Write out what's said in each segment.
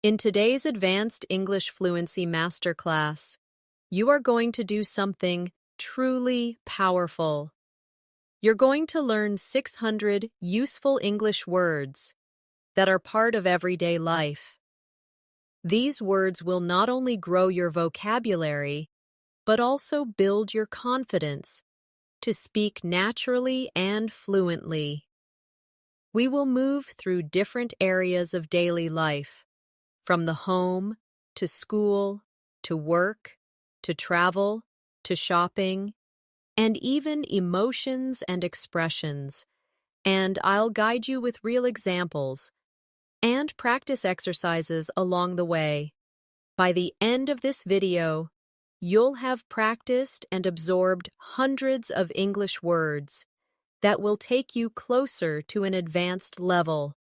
In today's Advanced English Fluency Masterclass, you are going to do something truly powerful. You're going to learn 600 useful English words that are part of everyday life. These words will not only grow your vocabulary, but also build your confidence to speak naturally and fluently. We will move through different areas of daily life, from the home, to school, to work, to travel, to shopping, and even emotions and expressions. And I'll guide you with real examples and practice exercises along the way. By the end of this video, you'll have practiced and absorbed hundreds of English words that will take you closer to an advanced level,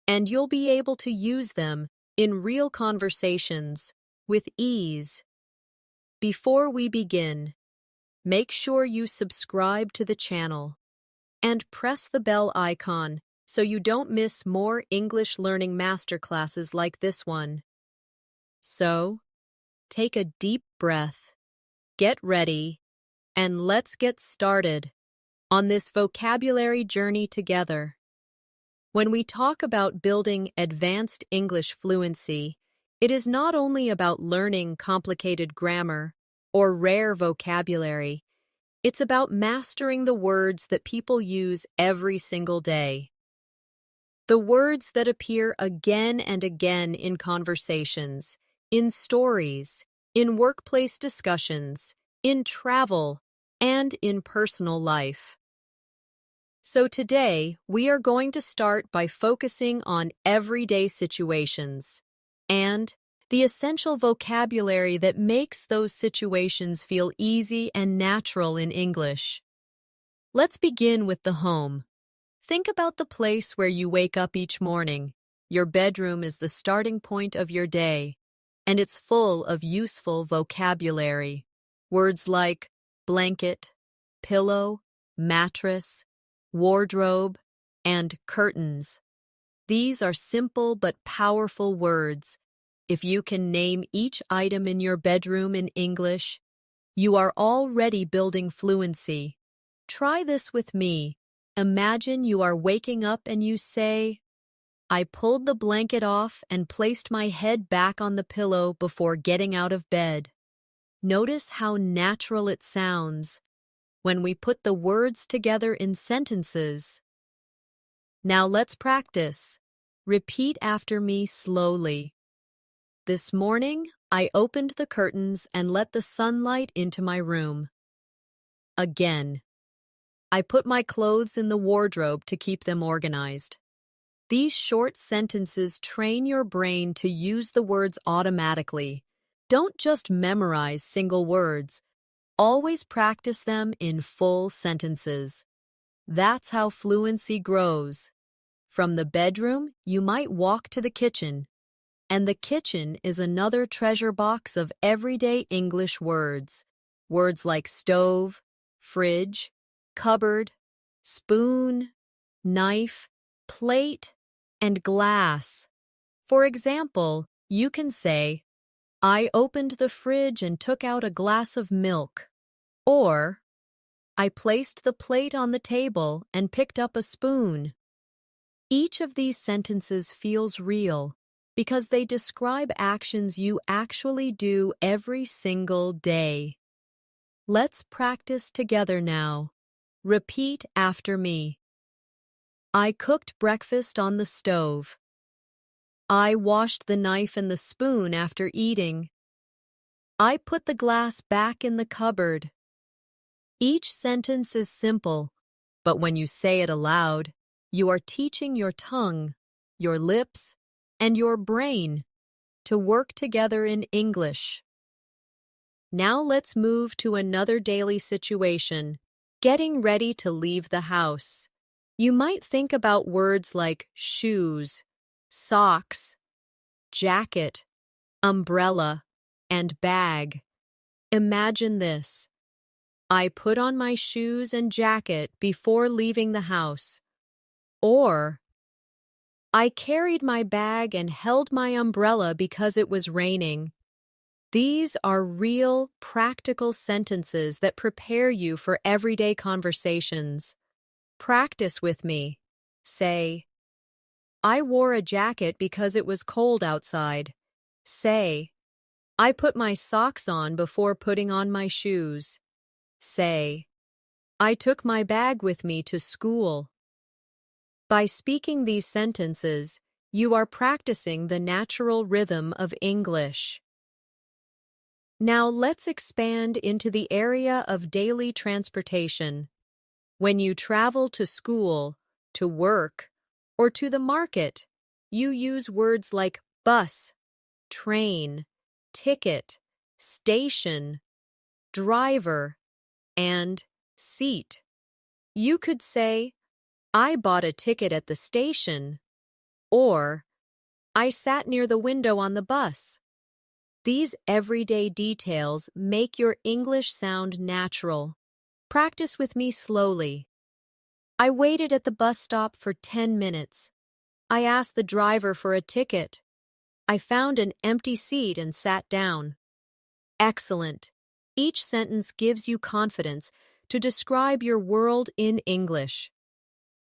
and you'll be able to use them in real conversations with ease. Before we begin, make sure you subscribe to the channel and press the bell icon so you don't miss more English learning masterclasses like this one. So, take a deep breath, get ready, and let's get started on this vocabulary journey together. When we talk about building advanced English fluency, it is not only about learning complicated grammar or rare vocabulary. It's about mastering the words that people use every single day. The words that appear again and again in conversations, in stories, in workplace discussions, in travel, and in personal life. So today, we are going to start by focusing on everyday situations and the essential vocabulary that makes those situations feel easy and natural in English. Let's begin with the home. Think about the place where you wake up each morning. Your bedroom is the starting point of your day, and it's full of useful vocabulary. Words like blanket, pillow, mattress, wardrobe, and curtains. These are simple but powerful words. If you can name each item in your bedroom in English, you are already building fluency. Try this with me. Imagine you are waking up and you say, "I pulled the blanket off and placed my head back on the pillow before getting out of bed." Notice how natural it sounds when we put the words together in sentences. Now let's practice. Repeat after me slowly. This morning, I opened the curtains and let the sunlight into my room. Again. I put my clothes in the wardrobe to keep them organized. These short sentences train your brain to use the words automatically. Don't just memorize single words. Always practice them in full sentences. That's how fluency grows. From the bedroom, you might walk to the kitchen. And the kitchen is another treasure box of everyday English words. Words like stove, fridge, cupboard, spoon, knife, plate, and glass. For example, you can say, "I opened the fridge and took out a glass of milk." Or, "I placed the plate on the table and picked up a spoon." Each of these sentences feels real because they describe actions you actually do every single day. Let's practice together now. Repeat after me. I cooked breakfast on the stove. I washed the knife and the spoon after eating. I put the glass back in the cupboard. Each sentence is simple, but when you say it aloud, you are teaching your tongue, your lips, and your brain to work together in English. Now let's move to another daily situation, getting ready to leave the house. You might think about words like shoes, socks, jacket, umbrella, and bag. Imagine this. I put on my shoes and jacket before leaving the house. Or, I carried my bag and held my umbrella because it was raining. These are real, practical sentences that prepare you for everyday conversations. Practice with me. Say, I wore a jacket because it was cold outside. Say, I put my socks on before putting on my shoes. Say, I took my bag with me to school. By speaking these sentences, you are practicing the natural rhythm of English. Now let's expand into the area of daily transportation. When you travel to school, to work, or to the market, you use words like bus, train, ticket, station, driver, and seat. You could say, I bought a ticket at the station, or I sat near the window on the bus. These everyday details make your English sound natural. Practice with me slowly. I waited at the bus stop for 10 minutes. I asked the driver for a ticket. I found an empty seat and sat down. Excellent. Each sentence gives you confidence to describe your world in English.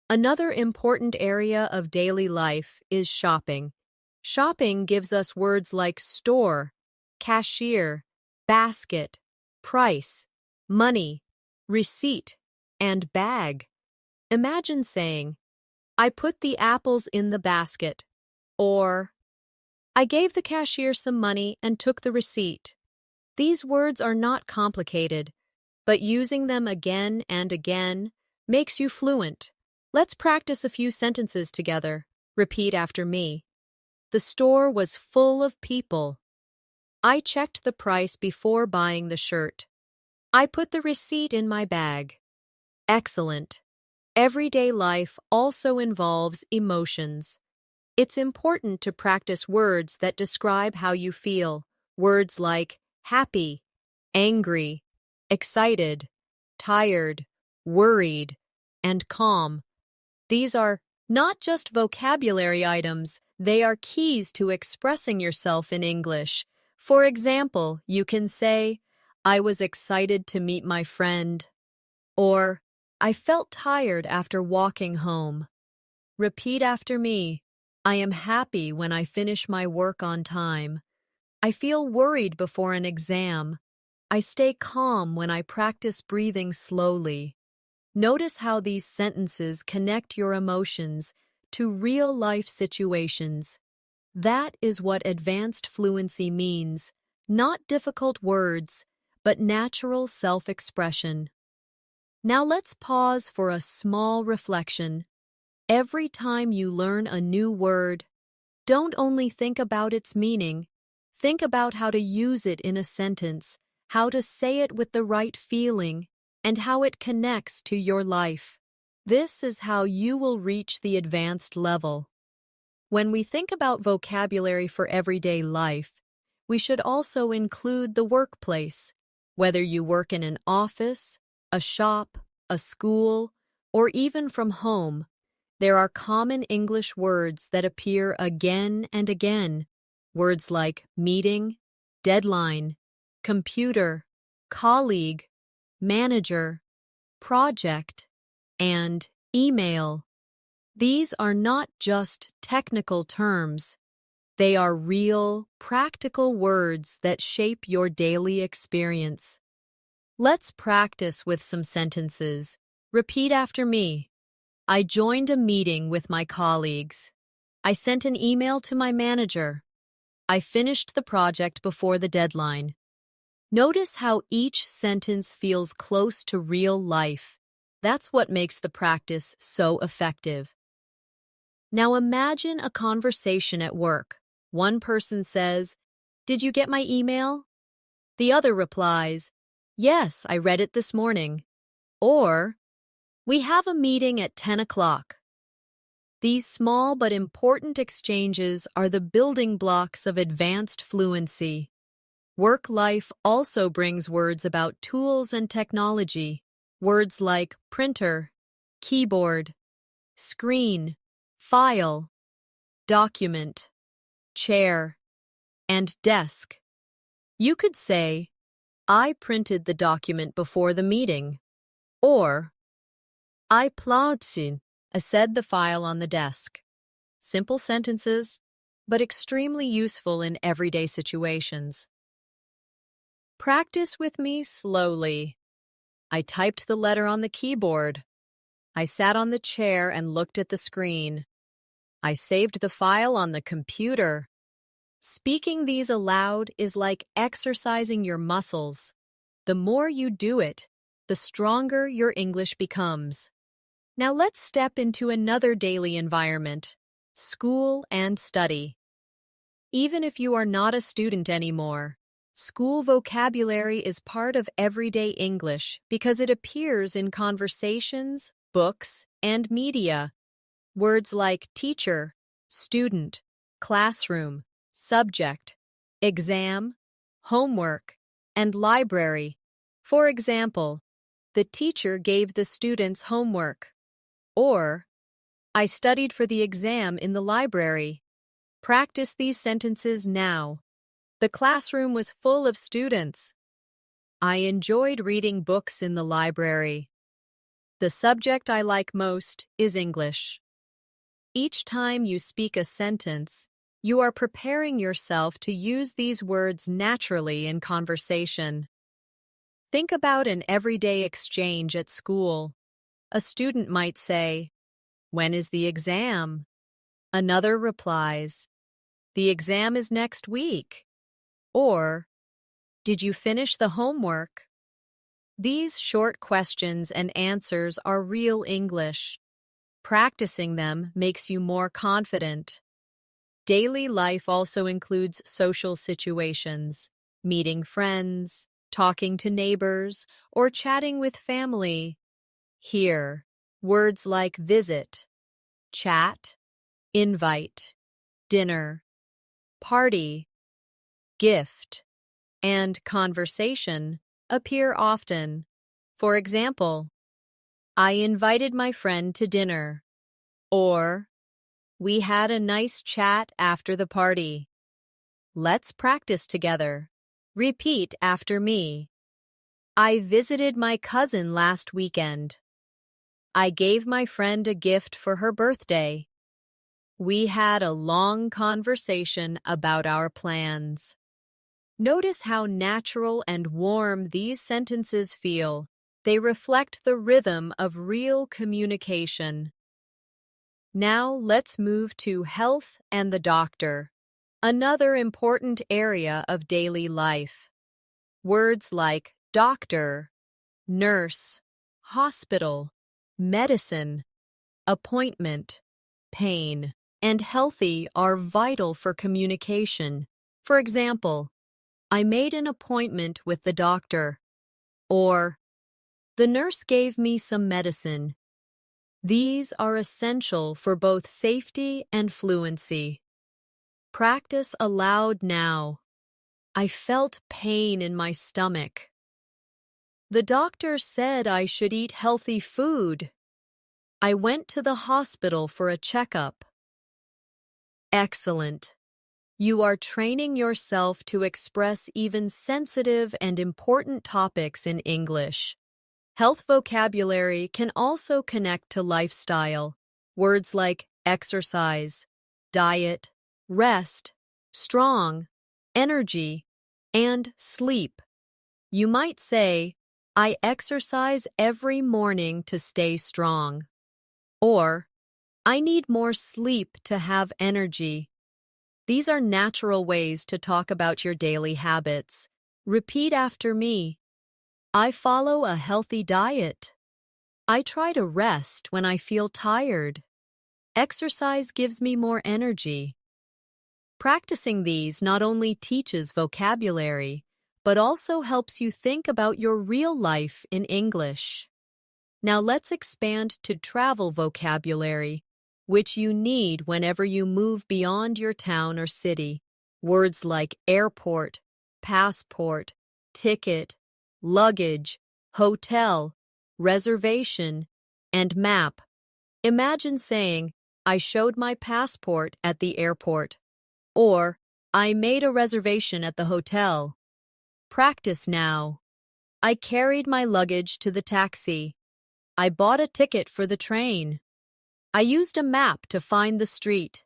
Another important area of daily life is shopping. Shopping gives us words like store, cashier, basket, price, money, receipt, and bag. Imagine saying, I put the apples in the basket, or I gave the cashier some money and took the receipt. These words are not complicated, but using them again and again makes you fluent. Let's practice a few sentences together. Repeat after me. The store was full of people. I checked the price before buying the shirt. I put the receipt in my bag. Excellent. Everyday life also involves emotions. It's important to practice words that describe how you feel. Words like happy, angry, excited, tired, worried, and calm. These are not just vocabulary items, they are keys to expressing yourself in English. For example, you can say, I was excited to meet my friend, or I felt tired after walking home. Repeat after me. I am happy when I finish my work on time. I feel worried before an exam. I stay calm when I practice breathing slowly. Notice how these sentences connect your emotions to real-life situations. That is what advanced fluency means, not difficult words, but natural self-expression. Now let's pause for a small reflection. Every time you learn a new word, don't only think about its meaning, think about how to use it in a sentence, how to say it with the right feeling, and how it connects to your life. This is how you will reach the advanced level. When we think about vocabulary for everyday life, we should also include the workplace. Whether you work in an office, a shop, a school, or even from home, there are common English words that appear again and again. Words like meeting, deadline, computer, colleague, manager, project, and email. These are not just technical terms. They are real, practical words that shape your daily experience. Let's practice with some sentences. Repeat after me. I joined a meeting with my colleagues. I sent an email to my manager. I finished the project before the deadline. Notice how each sentence feels close to real life. That's what makes the practice so effective. Now imagine a conversation at work. One person says, "Did you get my email?" The other replies, "Yes, I read it this morning." Or, "We have a meeting at 10 o'clock. These small but important exchanges are the building blocks of advanced fluency. Work life also brings words about tools and technology. Words like printer, keyboard, screen, file, document, chair, and desk. You could say, I printed the document before the meeting, or I plotted the file on the desk. Simple sentences, but extremely useful in everyday situations. Practice with me slowly. I typed the letter on the keyboard. I sat on the chair and looked at the screen. I saved the file on the computer. Speaking these aloud is like exercising your muscles. The more you do it, the stronger your English becomes. Now let's step into another daily environment, school and study. Even if you are not a student anymore, school vocabulary is part of everyday English because it appears in conversations, books, and media. Words like teacher, student, classroom, subject, exam, homework, and library. For example, the teacher gave the students homework. Or, I studied for the exam in the library. Practice these sentences now. The classroom was full of students. I enjoyed reading books in the library. The subject I like most is English. Each time you speak a sentence, you are preparing yourself to use these words naturally in conversation. Think about an everyday exchange at school. A student might say, "When is the exam?" Another replies, "The exam is next week." Or, "Did you finish the homework?" These short questions and answers are real English. Practicing them makes you more confident. Daily life also includes social situations, meeting friends, talking to neighbors, or chatting with family. Here, words like visit, chat, invite, dinner, party, gift, and conversation appear often. For example, I invited my friend to dinner, or we had a nice chat after the party. Let's practice together. Repeat after me. I visited my cousin last weekend. I gave my friend a gift for her birthday. We had a long conversation about our plans. Notice how natural and warm these sentences feel. They reflect the rhythm of real communication. Now let's move to health and the doctor, another important area of daily life. Words like doctor, nurse, hospital, medicine, appointment, pain, and healthy are vital for communication. For example, I made an appointment with the doctor, or the nurse gave me some medicine. These are essential for both safety and fluency. Practice aloud now. I felt pain in my stomach. The doctor said I should eat healthy food. I went to the hospital for a checkup. Excellent. You are training yourself to express even sensitive and important topics in English. Health vocabulary can also connect to lifestyle. Words like exercise, diet, rest, strong, energy, and sleep. You might say, I exercise every morning to stay strong. Or, I need more sleep to have energy. These are natural ways to talk about your daily habits. Repeat after me. I follow a healthy diet. I try to rest when I feel tired. Exercise gives me more energy. Practicing these not only teaches vocabulary, but also helps you think about your real life in English. Now let's expand to travel vocabulary, which you need whenever you move beyond your town or city. Words like airport, passport, ticket, luggage, hotel, reservation, and map. Imagine saying, I showed my passport at the airport. Or, I made a reservation at the hotel. Practice now. I carried my luggage to the taxi. I bought a ticket for the train. I used a map to find the street.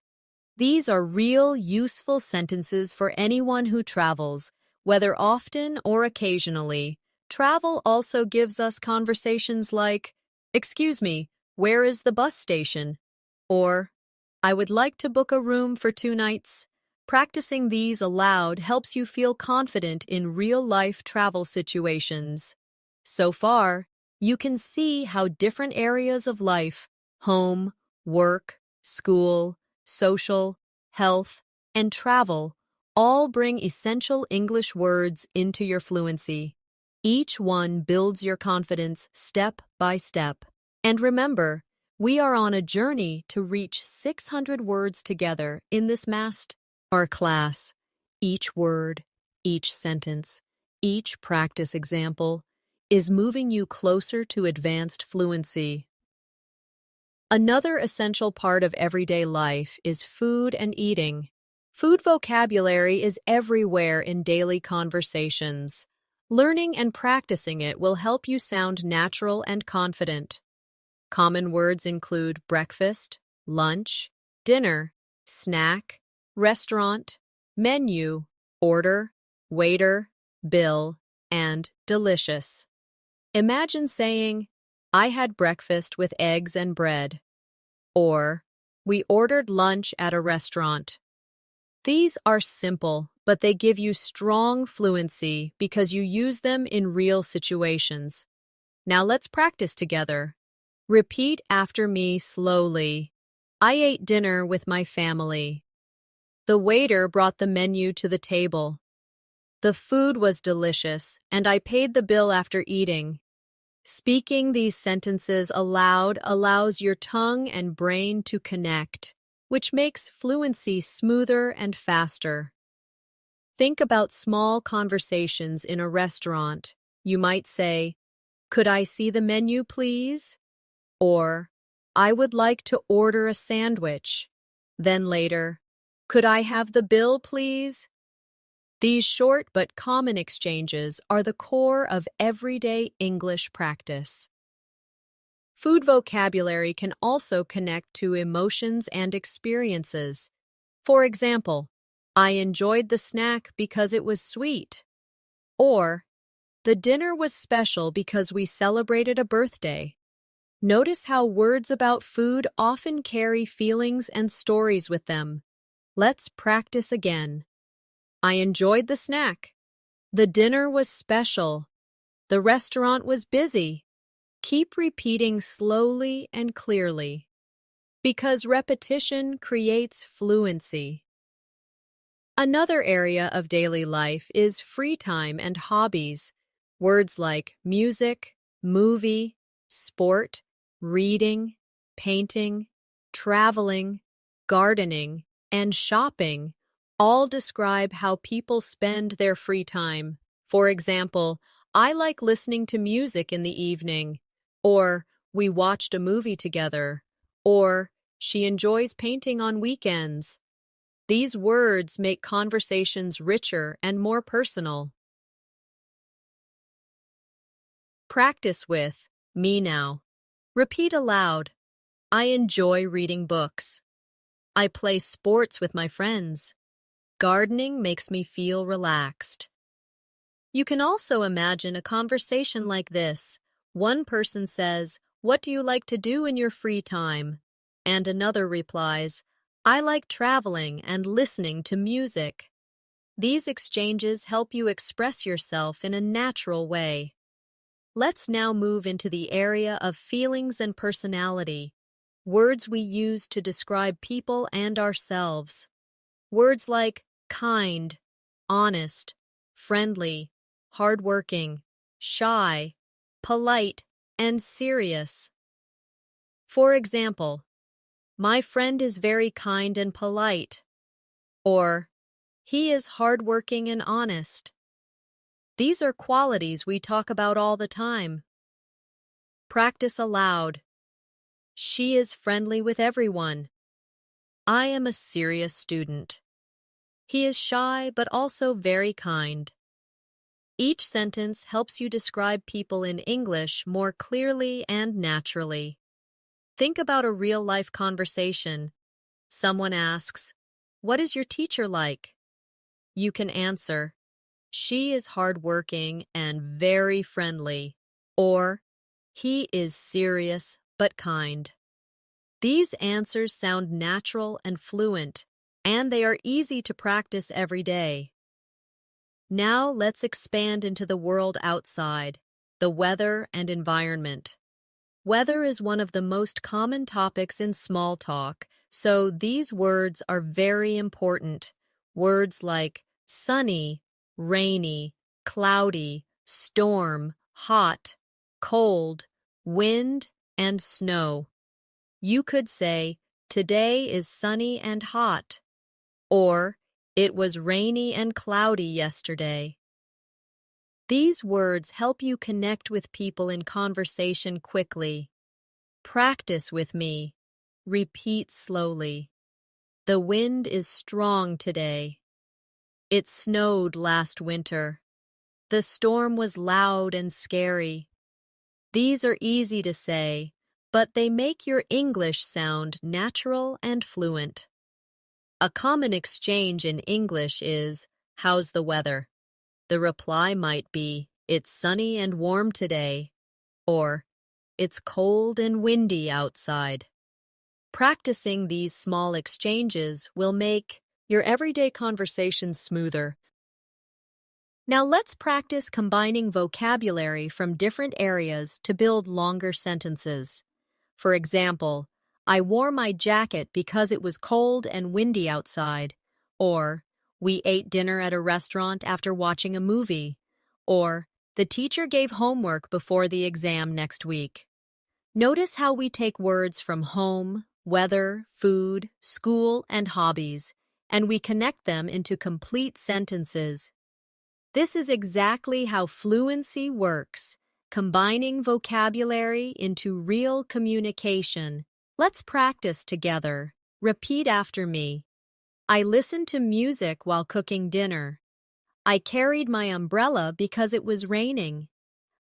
These are real, useful sentences for anyone who travels, whether often or occasionally. Travel also gives us conversations like, "Excuse me, where is the bus station?" Or, "I would like to book a room for 2 nights." Practicing these aloud helps you feel confident in real-life travel situations. So far, you can see how different areas of life, home, work, school, social, health, and travel, all bring essential English words into your fluency. Each one builds your confidence step by step. And remember, we are on a journey to reach 600 words together in this our class. Each word, each sentence, each practice example is moving you closer to advanced fluency. Another essential part of everyday life is food and eating. Food vocabulary is everywhere in daily conversations. Learning and practicing it will help you sound natural and confident. Common words include breakfast, lunch, dinner, snack, restaurant, menu, order, waiter, bill, and delicious. Imagine saying, "I had breakfast with eggs and bread," or "We ordered lunch at a restaurant." These are simple, but they give you strong fluency because you use them in real situations. Now let's practice together. Repeat after me slowly. I ate dinner with my family. The waiter brought the menu to the table. The food was delicious, and I paid the bill after eating. Speaking these sentences aloud allows your tongue and brain to connect, which makes fluency smoother and faster. Think about small conversations in a restaurant. You might say, "Could I see the menu, please?" Or, "I would like to order a sandwich." Then later, "Could I have the bill, please?" These short but common exchanges are the core of everyday English practice. Food vocabulary can also connect to emotions and experiences. For example, "I enjoyed the snack because it was sweet." Or, "The dinner was special because we celebrated a birthday." Notice how words about food often carry feelings and stories with them. Let's practice again. I enjoyed the snack. The dinner was special. The restaurant was busy. Keep repeating slowly and clearly, because repetition creates fluency. Another area of daily life is free time and hobbies. Words like music, movie, sport, reading, painting, traveling, gardening, and shopping all describe how people spend their free time. For example, "I like listening to music in the evening," or "We watched a movie together," or "She enjoys painting on weekends." These words make conversations richer and more personal. Practice with me now. Repeat aloud. I enjoy reading books. I play sports with my friends. Gardening makes me feel relaxed. You can also imagine a conversation like this. One person says, "What do you like to do in your free time?" And another replies, "I like traveling and listening to music." These exchanges help you express yourself in a natural way. Let's now move into the area of feelings and personality, words we use to describe people and ourselves. Words like kind, honest, friendly, hardworking, shy, polite, and serious. For example, "My friend is very kind and polite," or "He is hardworking and honest." These are qualities we talk about all the time. Practice aloud. She is friendly with everyone. I am a serious student. He is shy but also very kind. Each sentence helps you describe people in English more clearly and naturally. Think about a real-life conversation. Someone asks, "What is your teacher like?" You can answer, "She is hardworking and very friendly," or "He is serious but kind." These answers sound natural and fluent, and they are easy to practice every day. Now let's expand into the world outside, the weather and environment. Weather is one of the most common topics in small talk, so these words are very important. Words like sunny, rainy, cloudy, storm, hot, cold, wind, and snow. You could say, "Today is sunny and hot," or "It was rainy and cloudy yesterday." These words help you connect with people in conversation quickly. Practice with me. Repeat slowly. The wind is strong today. It snowed last winter. The storm was loud and scary. These are easy to say, but they make your English sound natural and fluent. A common exchange in English is, "How's the weather?" The reply might be, "It's sunny and warm today," or "It's cold and windy outside." Practicing these small exchanges will make your everyday conversation smoother. Now let's practice combining vocabulary from different areas to build longer sentences. For example, "I wore my jacket because it was cold and windy outside," or "We ate dinner at a restaurant after watching a movie," or "The teacher gave homework before the exam next week." Notice how we take words from home, weather, food, school, and hobbies, and we connect them into complete sentences. This is exactly how fluency works, combining vocabulary into real communication. Let's practice together. Repeat after me. I listened to music while cooking dinner. I carried my umbrella because it was raining.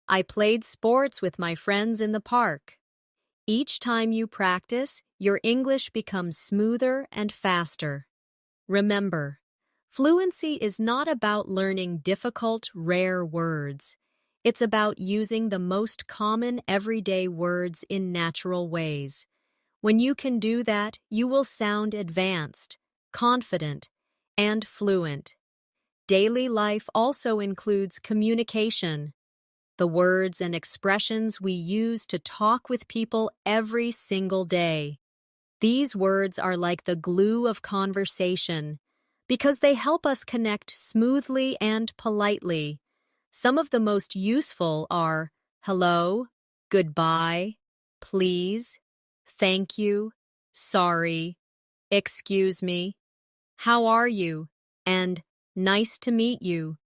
I played sports with my friends in the park. Each time you practice, your English becomes smoother and faster. Remember, fluency is not about learning difficult, rare words. It's about using the most common everyday words in natural ways. When you can do that, you will sound advanced, confident, and fluent. Daily life also includes communication, the words and expressions we use to talk with people every single day. These words are like the glue of conversation because they help us connect smoothly and politely. Some of the most useful are hello, goodbye, please, thank you, sorry, excuse me, how are you, and nice to meet you.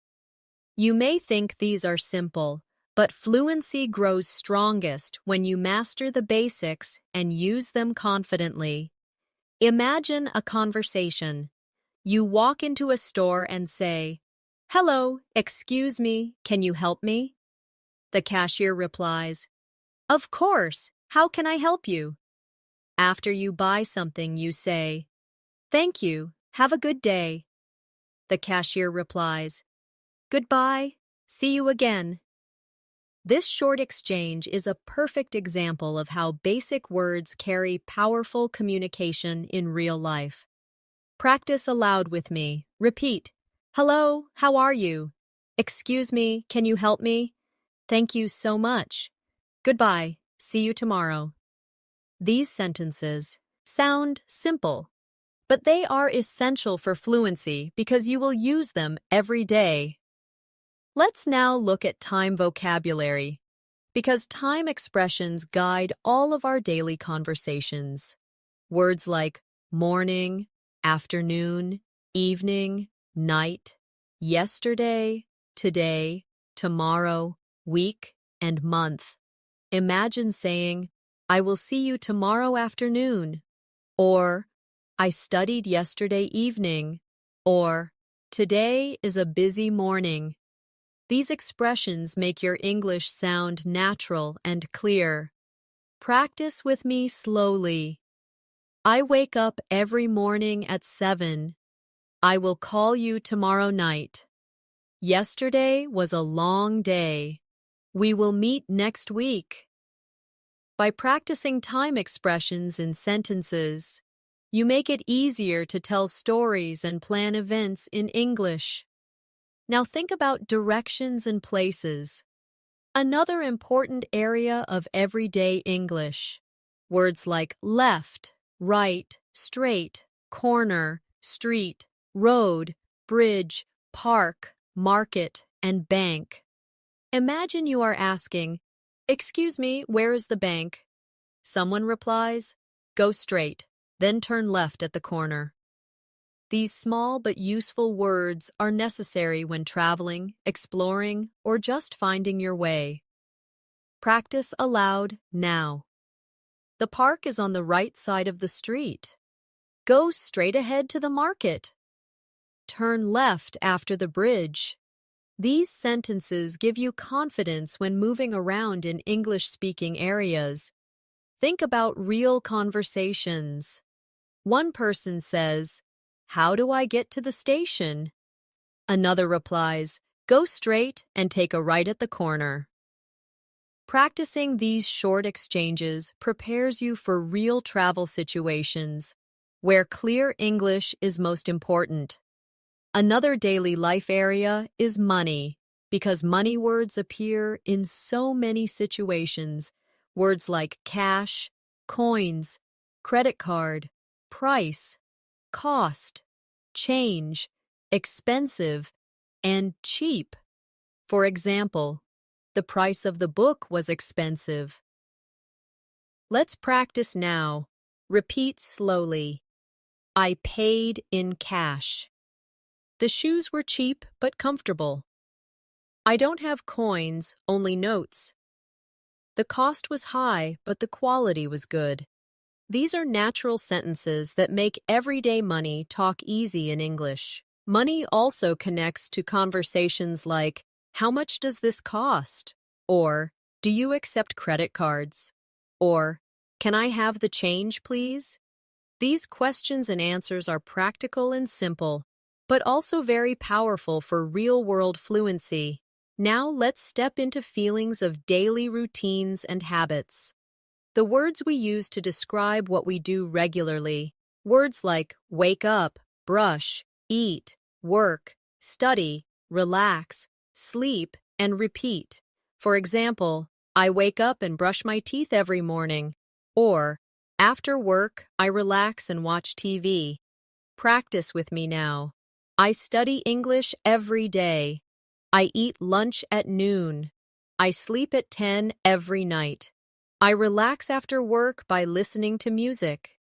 You may think these are simple, but fluency grows strongest when you master the basics and use them confidently. Imagine a conversation. You walk into a store and say, "Hello, excuse me, can you help me?" The cashier replies, "Of course, how can I help you?" After you buy something, you say, "Thank you, have a good day." The cashier replies, "Goodbye, see you again." This short exchange is a perfect example of how basic words carry powerful communication in real life. Practice aloud with me. Repeat. Hello, how are you? Excuse me, can you help me? Thank you so much. Goodbye, see you tomorrow. These sentences sound simple, but they are essential for fluency because you will use them every day. Let's now look at time vocabulary, because time expressions guide all of our daily conversations. Words like morning, afternoon, evening, night, yesterday, today, tomorrow, week, and month. Imagine saying, "I will see you tomorrow afternoon," or I studied yesterday evening, or today is a busy morning. These expressions make your English sound natural and clear. Practice with me slowly. I wake up every morning at 7. I will call you tomorrow night. Yesterday was a long day. We will meet next week. By practicing time expressions in sentences, you make it easier to tell stories and plan events in English. Now think about directions and places. Another important area of everyday English. Words like left, right, straight, corner, street, road, bridge, park, market, and bank. Imagine you are asking, "Excuse me, where is the bank?" Someone replies, "Go straight, then turn left at the corner." These small but useful words are necessary when traveling, exploring, or just finding your way. Practice aloud now. The park is on the right side of the street. Go straight ahead to the market. Turn left after the bridge. These sentences give you confidence when moving around in English-speaking areas. Think about real conversations. One person says, "How do I get to the station?" Another replies, "Go straight and take a right at the corner." Practicing these short exchanges prepares you for real travel situations where clear English is most important. Another daily life area is money, because money words appear in so many situations. Words like cash, coins, credit card, price, cost, change, expensive, and cheap. For example, the price of the book was expensive. Let's practice now. Repeat slowly. I paid in cash. The shoes were cheap but comfortable. I don't have coins, only notes. The cost was high, but the quality was good. These are natural sentences that make everyday money talk easy in English. Money also connects to conversations like, "How much does this cost?" Or, "Do you accept credit cards?" Or, "Can I have the change, please?" These questions and answers are practical and simple, but also very powerful for real-world fluency. Now let's step into feelings of daily routines and habits. The words we use to describe what we do regularly, words like wake up, brush, eat, work, study, relax, sleep, and repeat. For example, I wake up and brush my teeth every morning. Or, after work, I relax and watch TV. Practice with me now. I study English every day. I eat lunch at noon. I sleep at 10 every night. I relax after work by listening to music.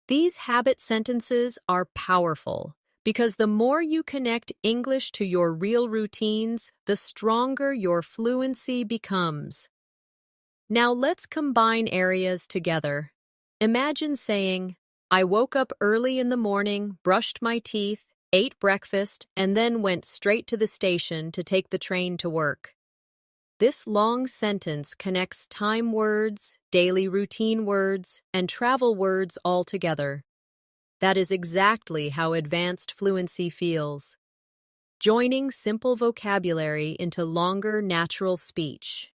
These habit sentences are powerful because the more you connect English to your real routines, the stronger your fluency becomes. Now let's combine areas together. Imagine saying, I woke up early in the morning, brushed my teeth, ate breakfast, and then went straight to the station to take the train to work. This long sentence connects time words, daily routine words, and travel words all together. That is exactly how advanced fluency feels. Joining simple vocabulary into longer natural speech.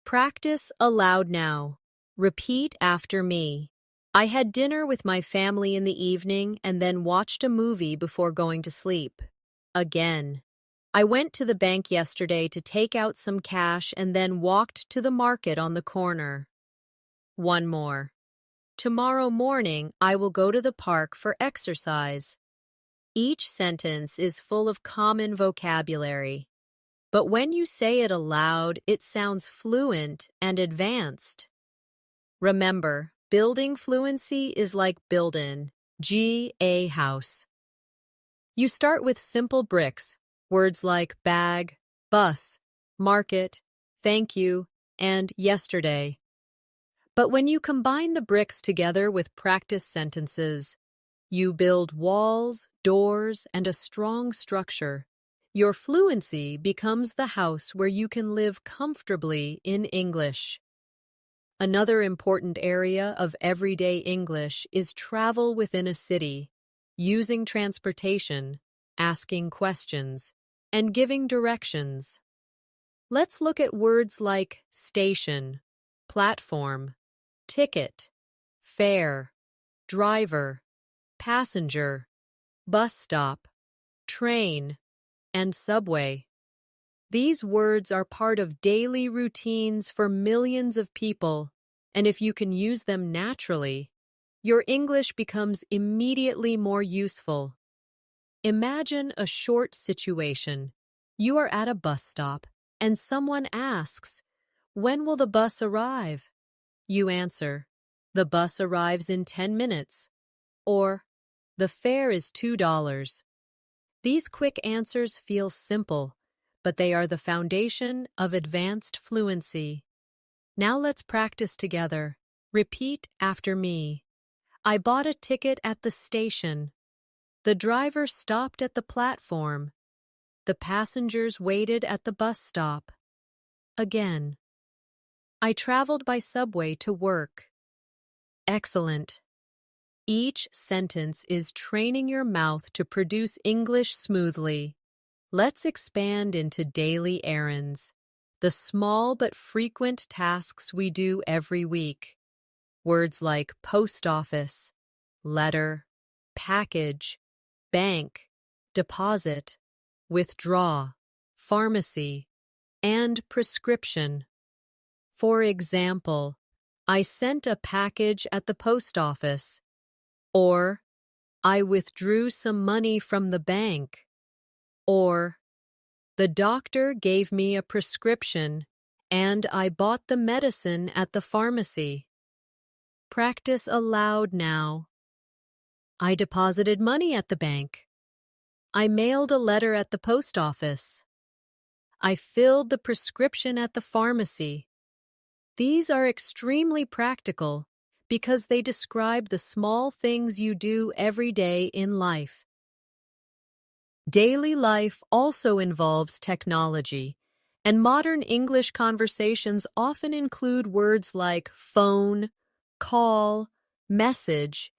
Practice aloud now. Repeat after me. I had dinner with my family in the evening and then watched a movie before going to sleep. Again. I went to the bank yesterday to take out some cash and then walked to the market on the corner. One more. Tomorrow morning, I will go to the park for exercise. Each sentence is full of common vocabulary, but when you say it aloud, it sounds fluent and advanced. Remember, building fluency is like building a house. You start with simple bricks. Words like bag, bus, market, thank you, and yesterday. But when you combine the bricks together with practice sentences, You build walls, doors, and a strong structure. Your fluency becomes the house where you can live comfortably in English. Another important area of everyday English is travel within a city, using transportation, asking questions, and giving directions. Let's look at words like station, platform, ticket, fare, driver, passenger, bus stop, train, and subway. These words are part of daily routines for millions of people, and if you can use them naturally, your English becomes immediately more useful. Imagine a short situation. You are at a bus stop, and someone asks, "When will the bus arrive?" You answer, "The bus arrives in 10 minutes," or "The fare is $2." These quick answers feel simple, but they are the foundation of advanced fluency. Now let's practice together. Repeat after me. I bought a ticket at the station. The driver stopped at the platform. The passengers waited at the bus stop. Again. I traveled by subway to work. Excellent. Each sentence is training your mouth to produce English smoothly. Let's expand into daily errands, the small but frequent tasks we do every week. Words like post office, letter, package, bank, deposit, withdraw, pharmacy, and prescription. For example, I sent a package at the post office, or I withdrew some money from the bank, or the doctor gave me a prescription and I bought the medicine at the pharmacy. Practice aloud now. I deposited money at the bank. I mailed a letter at the post office. I filled the prescription at the pharmacy. These are extremely practical because they describe the small things you do every day in life. Daily life also involves technology, and modern English conversations often include words like phone, call, message,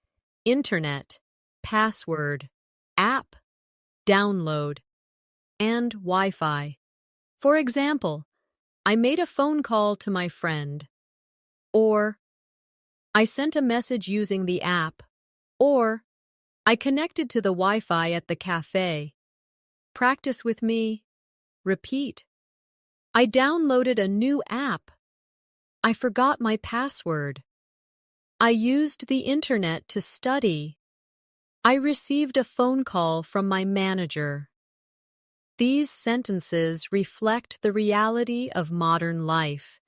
internet, password, app, download, and Wi-Fi. For example, I made a phone call to my friend, or I sent a message using the app, or I connected to the Wi-Fi at the cafe. Practice with me. Repeat. I downloaded a new app. I forgot my password. I used the internet to study. I received a phone call from my manager. These sentences reflect the reality of modern life.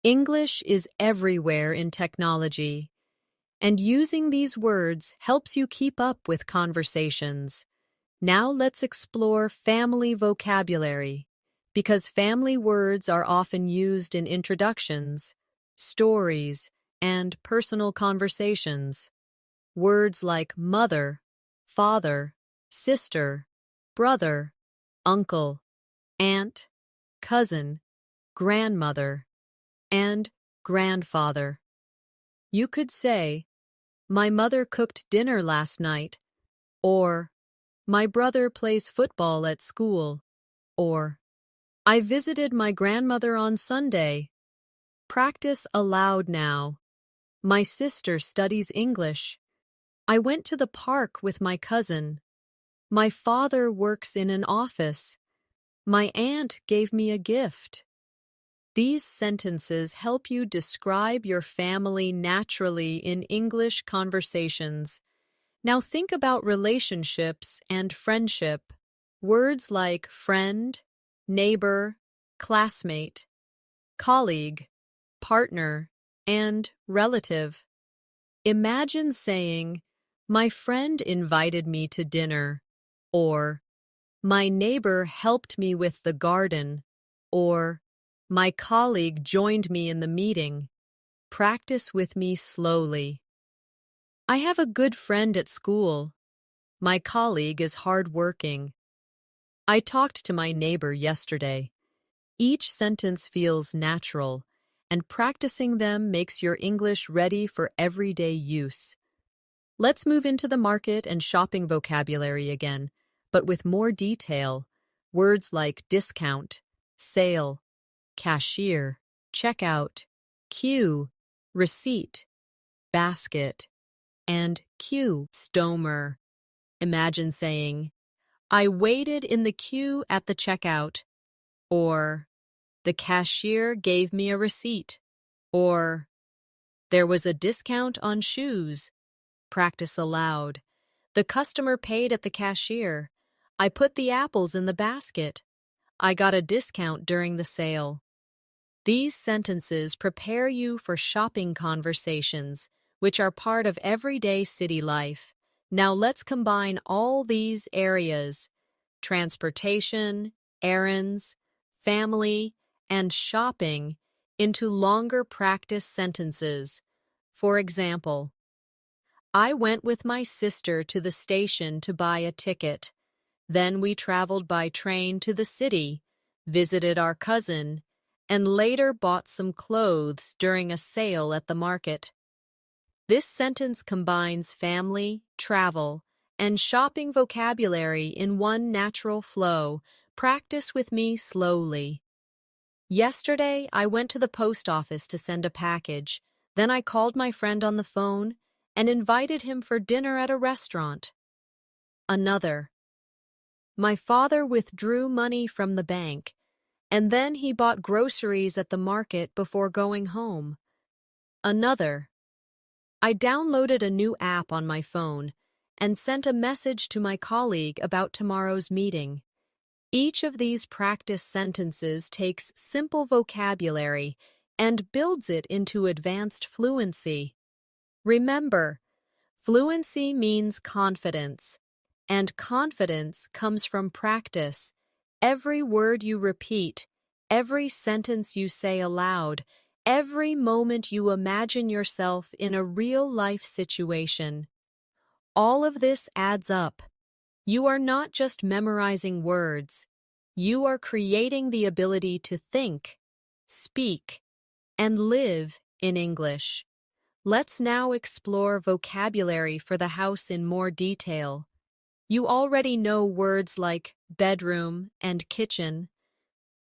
English is everywhere in technology, and using these words helps you keep up with conversations. Now let's explore family vocabulary, because family words are often used in introductions, stories, and personal conversations. Words like mother, father, sister, brother, uncle, aunt, cousin, grandmother, and grandfather. You could say, "My mother cooked dinner last night," or "My brother plays football at school," or "I visited my grandmother on Sunday." Practice aloud now. My sister studies English. I went to the park with my cousin. My father works in an office. My aunt gave me a gift. These sentences help you describe your family naturally in English conversations. Now think about relationships and friendship. Words like friend, neighbor, classmate, colleague, partner, and relative. Imagine saying, "My friend invited me to dinner," or "My neighbor helped me with the garden," or "My colleague joined me in the meeting." Practice with me slowly. I have a good friend at school. My colleague is hardworking. I talked to my neighbor yesterday. Each sentence feels natural, and practicing them makes your English ready for everyday use. Let's move into the market and shopping vocabulary again, but with more detail. Words like discount, sale, cashier, checkout, queue, receipt, basket, and queue. Stomer. Imagine saying, I waited in the queue at the checkout, or the cashier gave me a receipt, or there was a discount on shoes. Practice aloud. The customer paid at the cashier. I put the apples in the basket. I got a discount during the sale. These sentences prepare you for shopping conversations, which are part of everyday city life. Now let's combine all these areas: transportation, errands, family, and shopping into longer practice sentences. For example, I went with my sister to the station to buy a ticket. Then we traveled by train to the city, visited our cousin, and later bought some clothes during a sale at the market. This sentence combines family, travel, and shopping vocabulary in one natural flow. Practice with me slowly. Yesterday, I went to the post office to send a package. Then I called my friend on the phone and invited him for dinner at a restaurant. Another. My father withdrew money from the bank, and then he bought groceries at the market before going home. Another. I downloaded a new app on my phone and sent a message to my colleague about tomorrow's meeting. Each of these practice sentences takes simple vocabulary and builds it into advanced fluency. Remember, fluency means confidence, and confidence comes from practice. Every word you repeat, every sentence you say aloud, every moment you imagine yourself in a real-life situation. All of this adds up. You are not just memorizing words. You are creating the ability to think, speak, and live in English. Let's now explore vocabulary for the house in more detail. You already know words like bedroom and kitchen,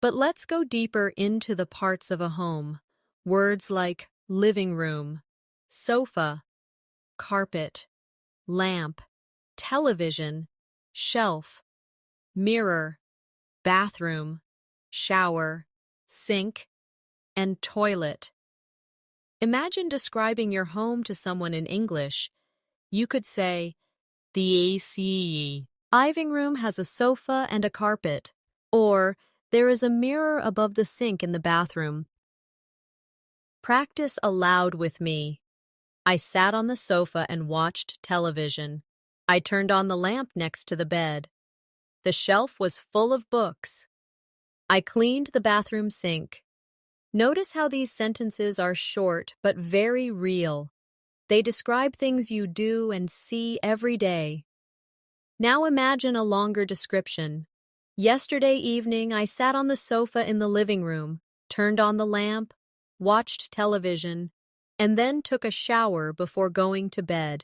but let's go deeper into the parts of a home. Words like living room, sofa, carpet, lamp, television, shelf, mirror, bathroom, shower, sink, and toilet. Imagine describing your home to someone in English. You could say, the AC living room has a sofa and a carpet, or there is a mirror above the sink in the bathroom. Practice aloud with me. I sat on the sofa and watched television. I turned on the lamp next to the bed. The shelf was full of books. I cleaned the bathroom sink. Notice how these sentences are short but very real. They describe things you do and see every day. Now imagine a longer description. Yesterday evening, I sat on the sofa in the living room, turned on the lamp, watched television, and then took a shower before going to bed.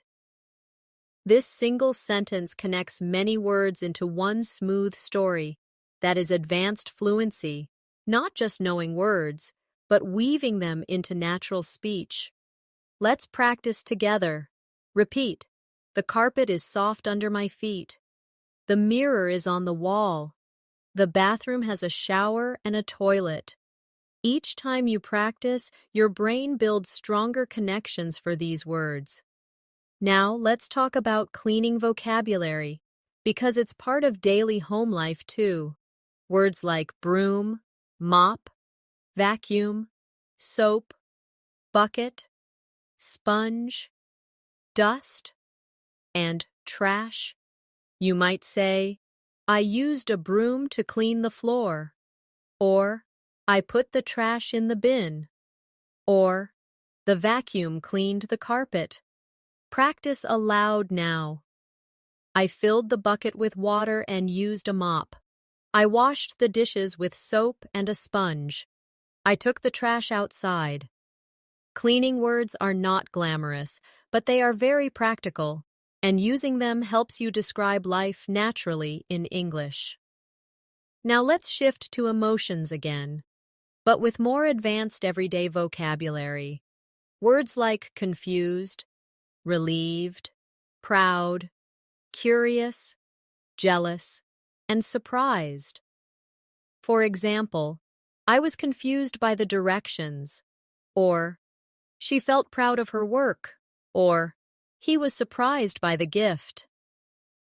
This single sentence connects many words into one smooth story. That is advanced fluency, not just knowing words, but weaving them into natural speech. Let's practice together. Repeat. The carpet is soft under my feet. The mirror is on the wall. The bathroom has a shower and a toilet. Each time you practice, your brain builds stronger connections for these words. Now, let's talk about cleaning vocabulary, because it's part of daily home life too. Words like broom, mop, vacuum, soap, bucket, sponge, dust, and trash. You might say, I used a broom to clean the floor, or I put the trash in the bin, or the vacuum cleaned the carpet. Practice aloud now. I filled the bucket with water and used a mop. I washed the dishes with soap and a sponge. I took the trash outside. Cleaning words are not glamorous, but they are very practical, and using them helps you describe life naturally in English. Now let's shift to emotions again, but with more advanced everyday vocabulary. Words like confused, relieved, proud, curious, jealous, and surprised. For example, I was confused by the directions, or she felt proud of her work, or he was surprised by the gift.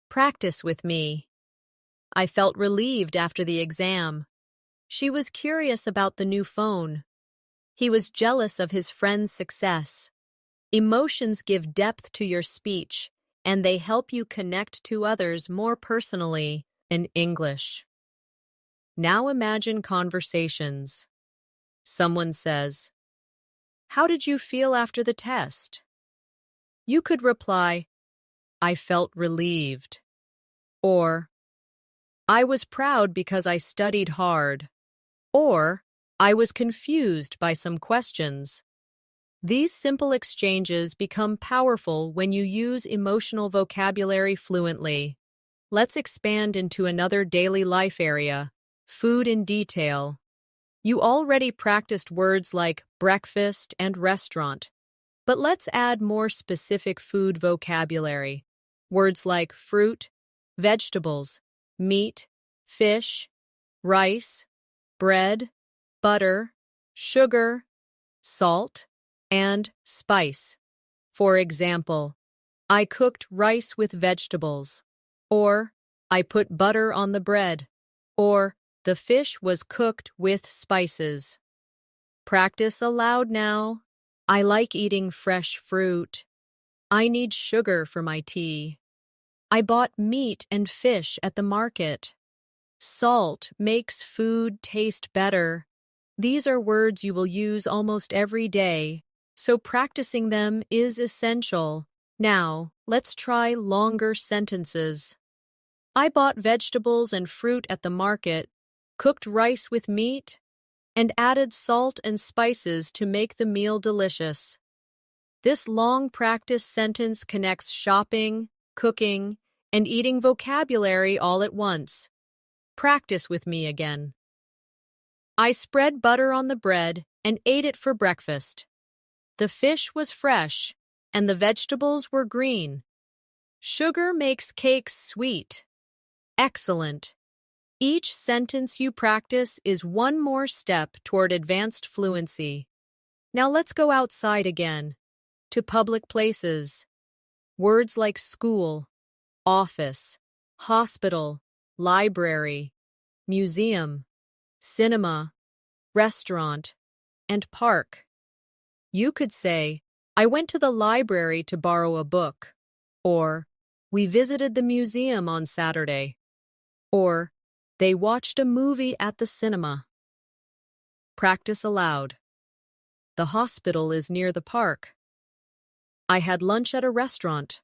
Practice with me. I felt relieved after the exam. She was curious about the new phone. He was jealous of his friend's success. Emotions give depth to your speech, and they help you connect to others more personally in English. Now imagine conversations. Someone says, "How did you feel after the test?" You could reply, "I felt relieved," or "I was proud because I studied hard," or "I was confused by some questions." These simple exchanges become powerful when you use emotional vocabulary fluently. Let's expand into another daily life area, food in detail. You already practiced words like breakfast and restaurant, but let's add more specific food vocabulary. Words like fruit, vegetables, meat, fish, rice, bread, butter, sugar, salt, and spice. For example, I cooked rice with vegetables, or I put butter on the bread, or the fish was cooked with spices. Practice aloud now. I like eating fresh fruit. I need sugar for my tea. I bought meat and fish at the market. Salt makes food taste better. These are words you will use almost every day, so practicing them is essential. Now, let's try longer sentences. I bought vegetables and fruit at the market, cooked rice with meat, and added salt and spices to make the meal delicious. This long practice sentence connects shopping, cooking, and eating vocabulary all at once. Practice with me again. I spread butter on the bread and ate it for breakfast. The fish was fresh, and the vegetables were green. Sugar makes cakes sweet. Excellent. Each sentence you practice is one more step toward advanced fluency. Now let's go outside again, to public places. Words like school, office, hospital, library, museum, cinema, restaurant, and park. You could say, I went to the library to borrow a book, or we visited the museum on Saturday, or they watched a movie at the cinema. Practice aloud. The hospital is near the park. I had lunch at a restaurant.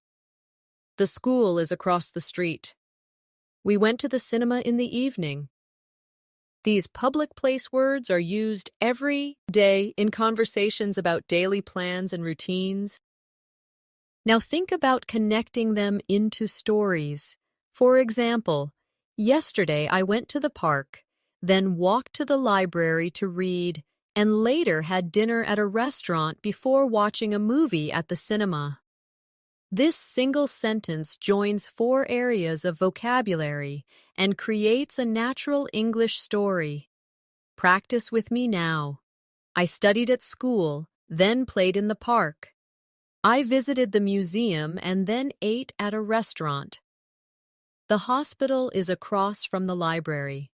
The school is across the street. We went to the cinema in the evening. These public place words are used every day in conversations about daily plans and routines. Now think about connecting them into stories. For example, yesterday I went to the park, then walked to the library to read, and later had dinner at a restaurant before watching a movie at the cinema. This single sentence joins 4 areas of vocabulary and creates a natural English story. Practice with me now. I studied at school, then played in the park. I visited the museum and then ate at a restaurant. The hospital is across from the library.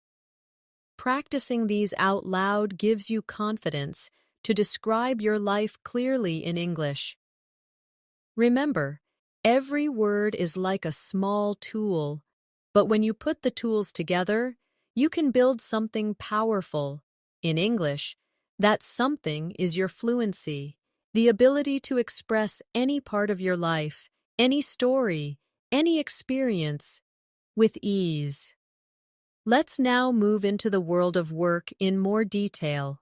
Practicing these out loud gives you confidence to describe your life clearly in English. Remember, every word is like a small tool, but when you put the tools together, you can build something powerful. In English, that something is your fluency, the ability to express any part of your life, any story, any experience, with ease. Let's now move into the world of work in more detail.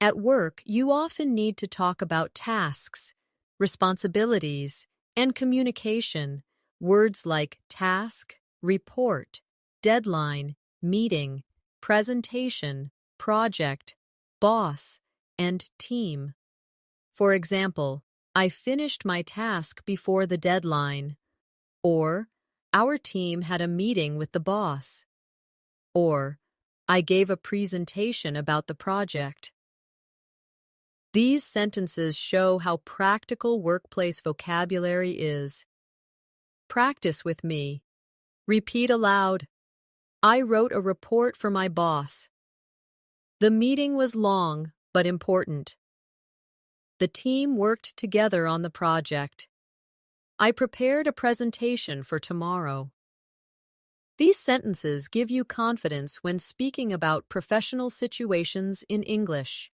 At work, you often need to talk about tasks, responsibilities, and communication. Words like task, report, deadline, meeting, presentation, project, boss, and team. For example, I finished my task before the deadline. Or, our team had a meeting with the boss. Or, I gave a presentation about the project. These sentences show how practical workplace vocabulary is. Practice with me. Repeat aloud. I wrote a report for my boss. The meeting was long but important. The team worked together on the project. I prepared a presentation for tomorrow. These sentences give you confidence when speaking about professional situations in English.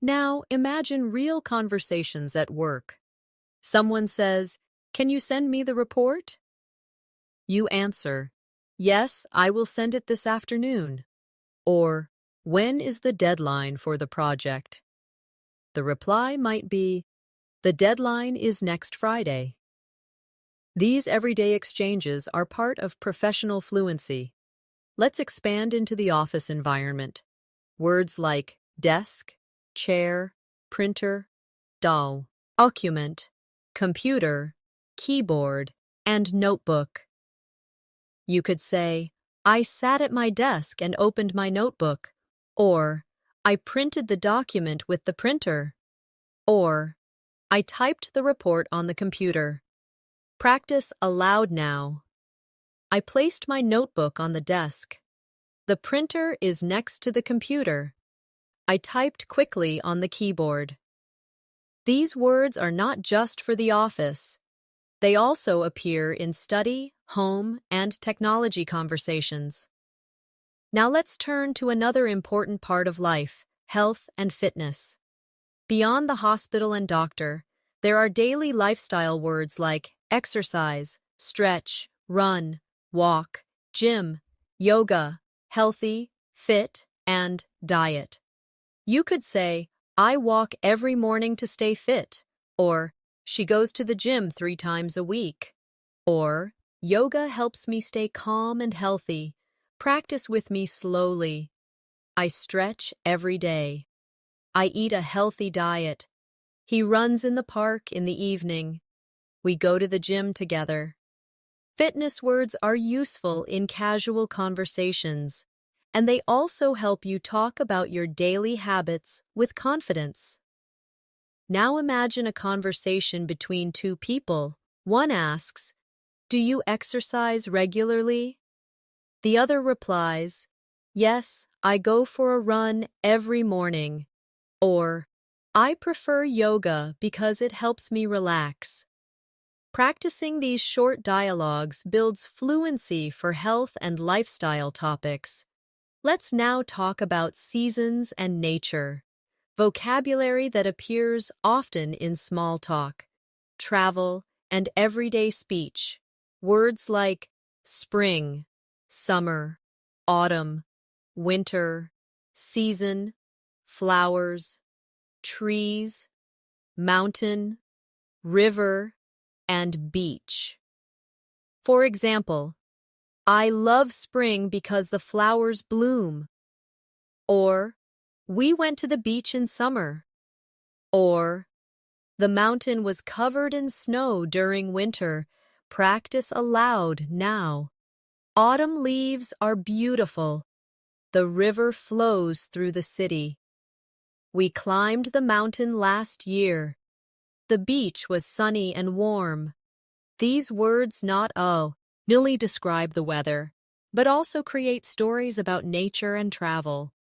Now, imagine real conversations at work. Someone says, "Can you send me the report?" You answer, "Yes, I will send it this afternoon." Or, "When is the deadline for the project?" The reply might be, "The deadline is next Friday." These everyday exchanges are part of professional fluency. Let's expand into the office environment. Words like desk, chair, printer, document, computer, keyboard, and notebook. You could say, "I sat at my desk and opened my notebook," or "I printed the document with the printer," or "I typed the report on the computer." Practice aloud now. I placed my notebook on the desk. The printer is next to the computer. I typed quickly on the keyboard. These words are not just for the office. They also appear in study, home, and technology conversations. Now let's turn to another important part of life, health and fitness. Beyond the hospital and doctor, there are daily lifestyle words like exercise, stretch, run, walk, gym, yoga, healthy, fit, and diet. You could say, "I walk every morning to stay fit," or "She goes to the gym 3 times a week," or "Yoga helps me stay calm and healthy. Practice with me slowly." I stretch every day. I eat a healthy diet. He runs in the park in the evening. We go to the gym together. Fitness words are useful in casual conversations, and they also help you talk about your daily habits with confidence. Now imagine a conversation between two people. One asks, "Do you exercise regularly?" The other replies, "Yes, I go for a run every morning," or "I prefer yoga because it helps me relax." Practicing these short dialogues builds fluency for health and lifestyle topics. Let's now talk about seasons and nature, vocabulary that appears often in small talk, travel, and everyday speech. Words like spring, summer, autumn, winter, season, flowers, trees, mountain, river, and beach. For example, "I love spring because the flowers bloom," or "We went to the beach in summer," or "The mountain was covered in snow during winter." Practice aloud now. Autumn leaves are beautiful. The river flows through the city. We climbed the mountain last year. The beach was sunny and warm. These words not only describe the weather, but also create stories about nature and travel.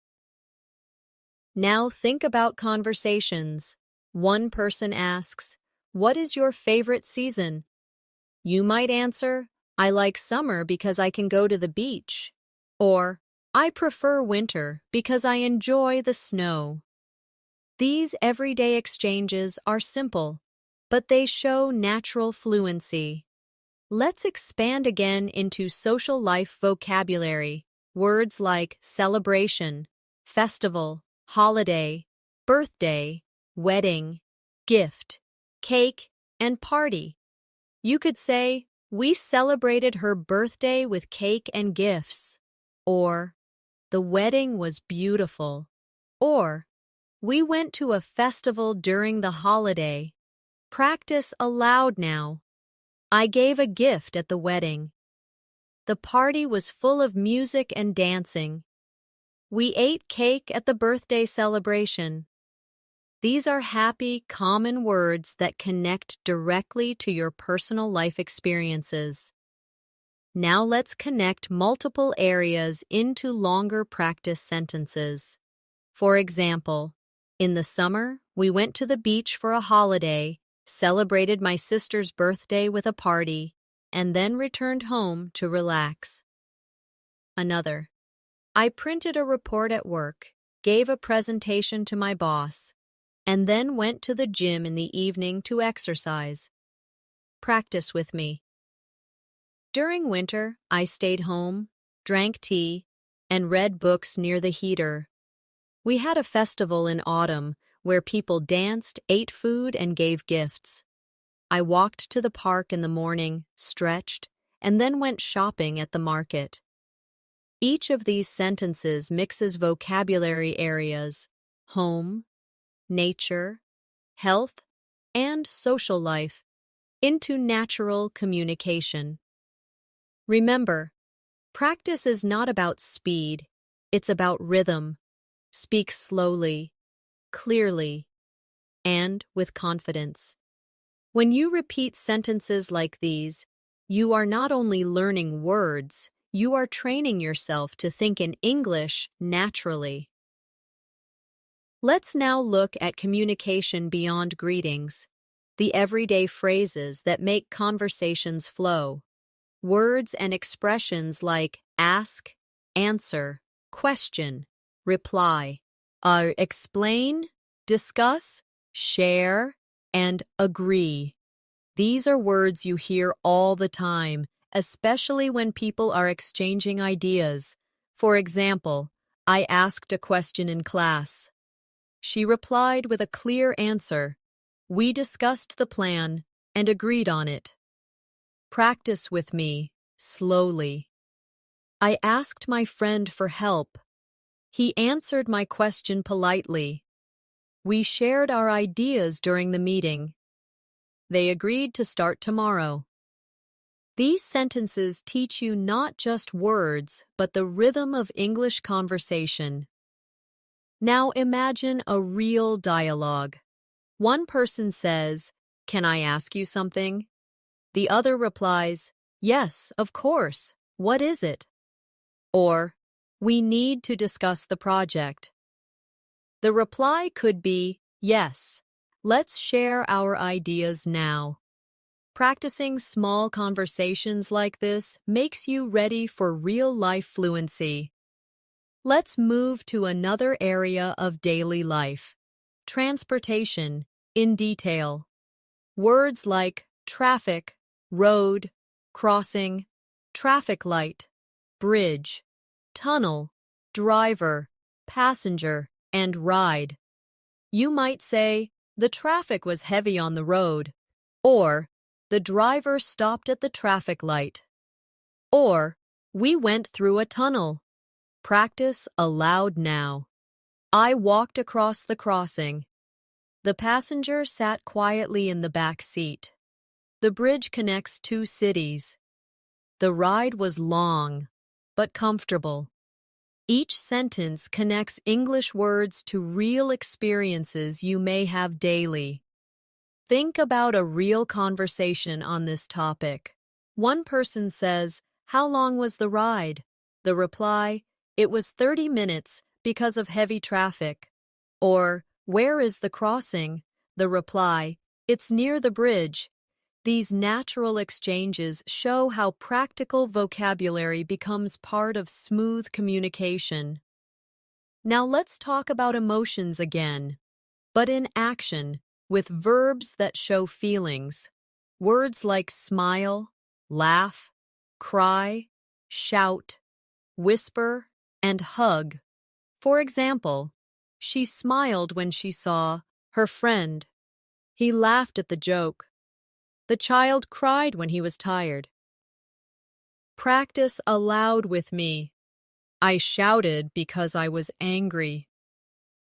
Now think about conversations. One person asks, "What is your favorite season?" You might answer, "I like summer because I can go to the beach." Or, "I prefer winter because I enjoy the snow." These everyday exchanges are simple, but they show natural fluency. Let's expand again into social life vocabulary. Words like celebration, festival, holiday, birthday, wedding, gift, cake, and party. You could say, "We celebrated her birthday with cake and gifts," or "The wedding was beautiful," or "We went to a festival during the holiday." Practice aloud now. "I gave a gift at the wedding." "The party was full of music and dancing." "We ate cake at the birthday celebration." These are happy, common words that connect directly to your personal life experiences. Now let's connect multiple areas into longer practice sentences. For example, in the summer, we went to the beach for a holiday, celebrated my sister's birthday with a party, and then returned home to relax. Another, I printed a report at work, gave a presentation to my boss, and then went to the gym in the evening to exercise. Practice with me. During winter, I stayed home, drank tea, and read books near the heater. We had a festival in autumn where people danced, ate food, and gave gifts. I walked to the park in the morning, stretched, and then went shopping at the market. Each of these sentences mixes vocabulary areas: home, nature, health, and social life into natural communication. Remember, practice is not about speed, it's about rhythm. Speak slowly, clearly, and with confidence. When you repeat sentences like these, you are not only learning words, you are training yourself to think in English naturally. Let's now look at communication beyond greetings, the everyday phrases that make conversations flow. Words and expressions like ask, answer, question, reply, explain, discuss, share, and agree. These are words you hear all the time, especially when people are exchanging ideas. For example, I asked a question in class. She replied with a clear answer. We discussed the plan and agreed on it. Practice with me, slowly. I asked my friend for help. He answered my question politely. We shared our ideas during the meeting. They agreed to start tomorrow. These sentences teach you not just words, but the rhythm of English conversation. Now imagine a real dialogue. One person says, "Can I ask you something?" The other replies, "Yes, of course. What is it?" Or, "We need to discuss the project." The reply could be, "Yes, let's share our ideas now." Practicing small conversations like this makes you ready for real-life fluency. Let's move to another area of daily life: transportation, in detail. Words like traffic, road, crossing, traffic light, bridge, tunnel, driver, passenger, and ride. You might say, "The traffic was heavy on the road," or "The driver stopped at the traffic light," or "We went through a tunnel." Practice aloud now. I walked across the crossing. The passenger sat quietly in the back seat. The bridge connects two cities. The ride was long, but comfortable. Each sentence connects English words to real experiences you may have daily. Think about a real conversation on this topic. One person says, "How long was the ride?" The reply, "It was 30 minutes because of heavy traffic." Or, "Where is the crossing?" The reply, "It's near the bridge." These natural exchanges show how practical vocabulary becomes part of smooth communication. Now let's talk about emotions again. but in action, with verbs that show feelings. Words like smile, laugh, cry, shout, whisper, and hug. For example, she smiled when she saw her friend. He laughed at the joke. The child cried when he was tired. Practice aloud with me. I shouted because I was angry.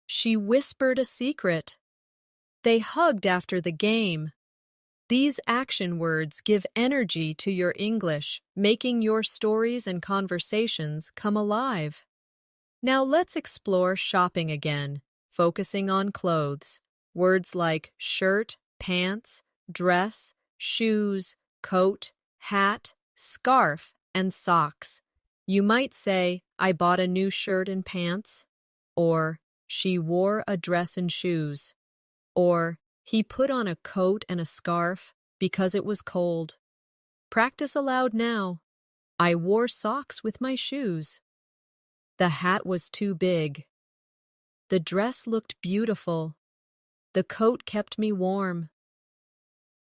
She whispered a secret. They hugged after the game. These action words give energy to your English, making your stories and conversations come alive. Now let's explore shopping again, focusing on clothes. Words like shirt, pants, dress, shoes, coat, hat, scarf, and socks. You might say, I bought a new shirt and pants, or she wore a dress and shoes, or he put on a coat and a scarf because it was cold. Practice aloud now. I wore socks with my shoes. The hat was too big. The dress looked beautiful. The coat kept me warm.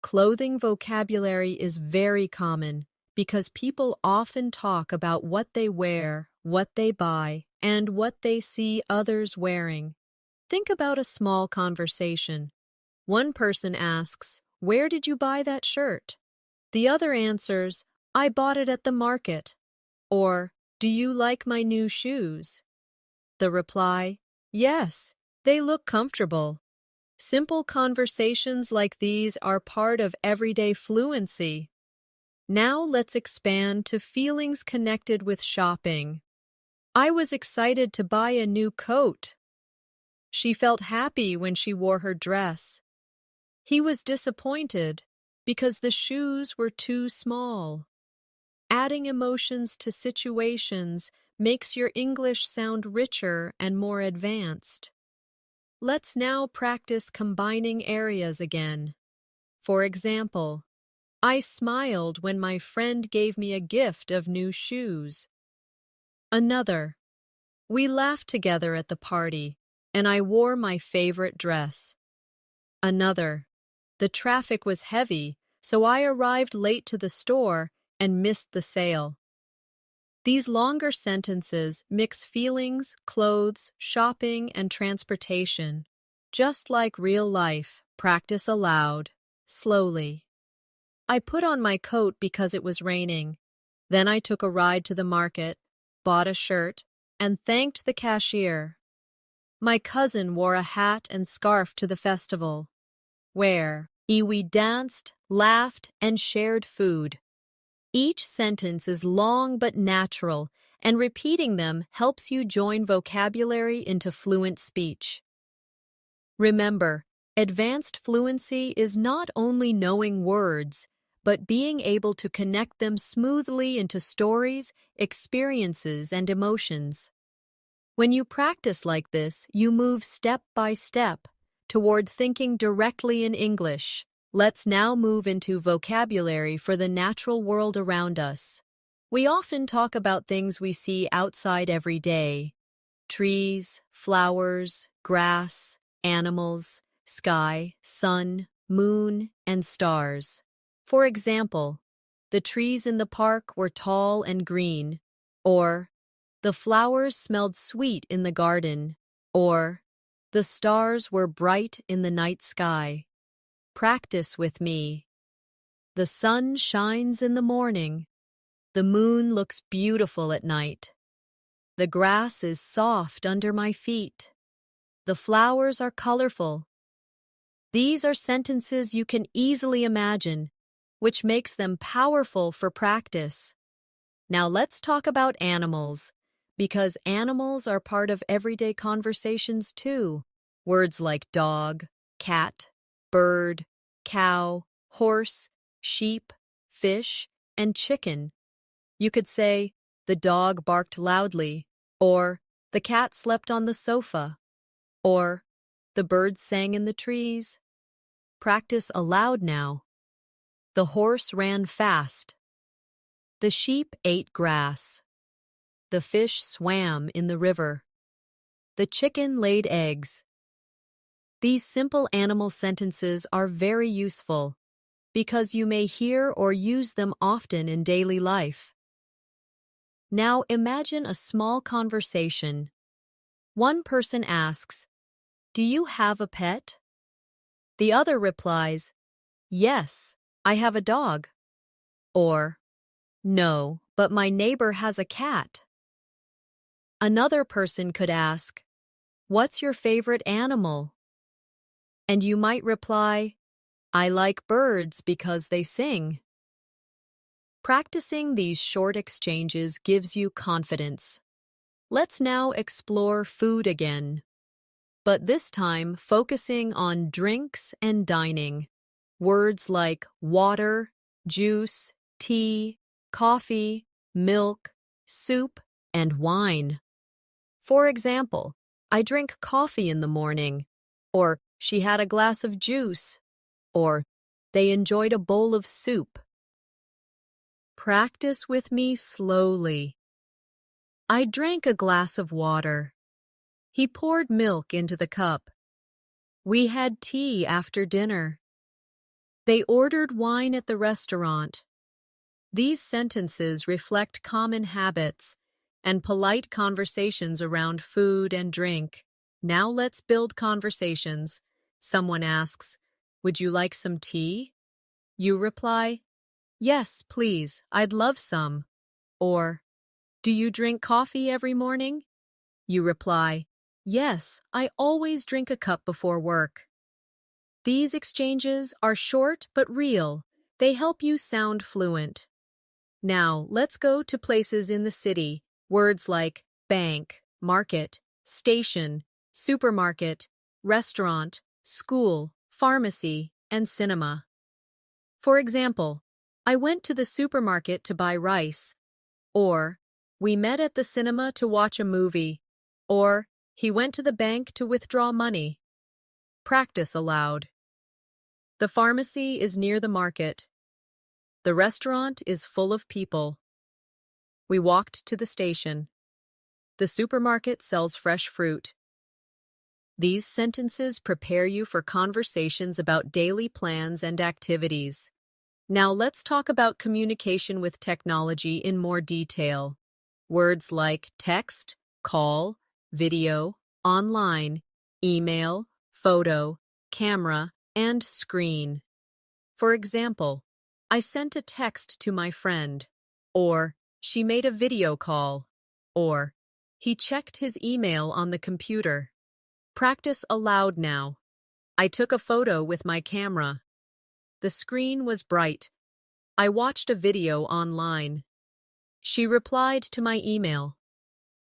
Clothing vocabulary is very common because people often talk about what they wear, what they buy, and what they see others wearing. Think about a small conversation. One person asks, "Where did you buy that shirt?" The other answers, "I bought it at the market." Or, "Do you like my new shoes?" The reply, "Yes, they look comfortable." Simple conversations like these are part of everyday fluency. Now let's expand to feelings connected with shopping. I was excited to buy a new coat. She felt happy when she wore her dress. He was disappointed because the shoes were too small. Adding emotions to situations makes your English sound richer and more advanced. Let's now practice combining areas again. For example, I smiled when my friend gave me a gift of new shoes. Another, we laughed together at the party, and I wore my favorite dress. Another, the traffic was heavy, so I arrived late to the store and missed the sale. These longer sentences mix feelings, clothes, shopping, and transportation. Just like real life, practice aloud, slowly. I put on my coat because it was raining. Then I took a ride to the market, bought a shirt, and thanked the cashier. My cousin wore a hat and scarf to the festival, where we danced, laughed, and shared food. Each sentence is long but natural, and repeating them helps you join vocabulary into fluent speech. Remember, advanced fluency is not only knowing words, but being able to connect them smoothly into stories, experiences, and emotions. When you practice like this, you move step by step toward thinking directly in English. Let's now move into vocabulary for the natural world around us. We often talk about things we see outside every day: trees, flowers, grass, animals, sky, sun, moon, and stars. For example, the trees in the park were tall and green, or the flowers smelled sweet in the garden, or the stars were bright in the night sky. Practice with me. The sun shines in the morning. The moon looks beautiful at night. The grass is soft under my feet. The flowers are colorful. These are sentences you can easily imagine, which makes them powerful for practice. Now let's talk about animals, because animals are part of everyday conversations too. Words like dog, cat, bird, cow, horse, sheep, fish, and chicken. You could say, the dog barked loudly, or the cat slept on the sofa, or the birds sang in the trees. Practice aloud now. The horse ran fast. The sheep ate grass. The fish swam in the river. The chicken laid eggs. These simple animal sentences are very useful because you may hear or use them often in daily life. Now imagine a small conversation. One person asks, "Do you have a pet?" The other replies, "Yes, I have a dog." Or, "No, but my neighbor has a cat." Another person could ask, "What's your favorite animal?" And you might reply, "I like birds because they sing." Practicing these short exchanges gives you confidence. Let's now explore food again, but this time focusing on drinks and dining. Words like water, juice, tea, coffee, milk, soup, and wine. For example, I drink coffee in the morning, or she had a glass of juice, or they enjoyed a bowl of soup. Practice with me slowly. I drank a glass of water. He poured milk into the cup. We had tea after dinner. They ordered wine at the restaurant. These sentences reflect common habits and polite conversations around food and drink. Now let's build conversations. Someone asks, "Would you like some tea?" You reply, "Yes, please, I'd love some." Or, "Do you drink coffee every morning?" You reply, "Yes, I always drink a cup before work." These exchanges are short but real. They help you sound fluent. Now, let's go to places in the city. Words like bank, market, station, supermarket, restaurant, school, pharmacy, and cinema. For example, I went to the supermarket to buy rice, or we met at the cinema to watch a movie, or he went to the bank to withdraw money. Practice aloud. The pharmacy is near the market. The restaurant is full of people. We walked to the station. The supermarket sells fresh fruit. These sentences prepare you for conversations about daily plans and activities. Now let's talk about communication with technology in more detail. Words like text, call, video, online, email, photo, camera, and screen. For example, I sent a text to my friend, or she made a video call, or he checked his email on the computer. Practice aloud now. I took a photo with my camera. The screen was bright. I watched a video online. She replied to my email.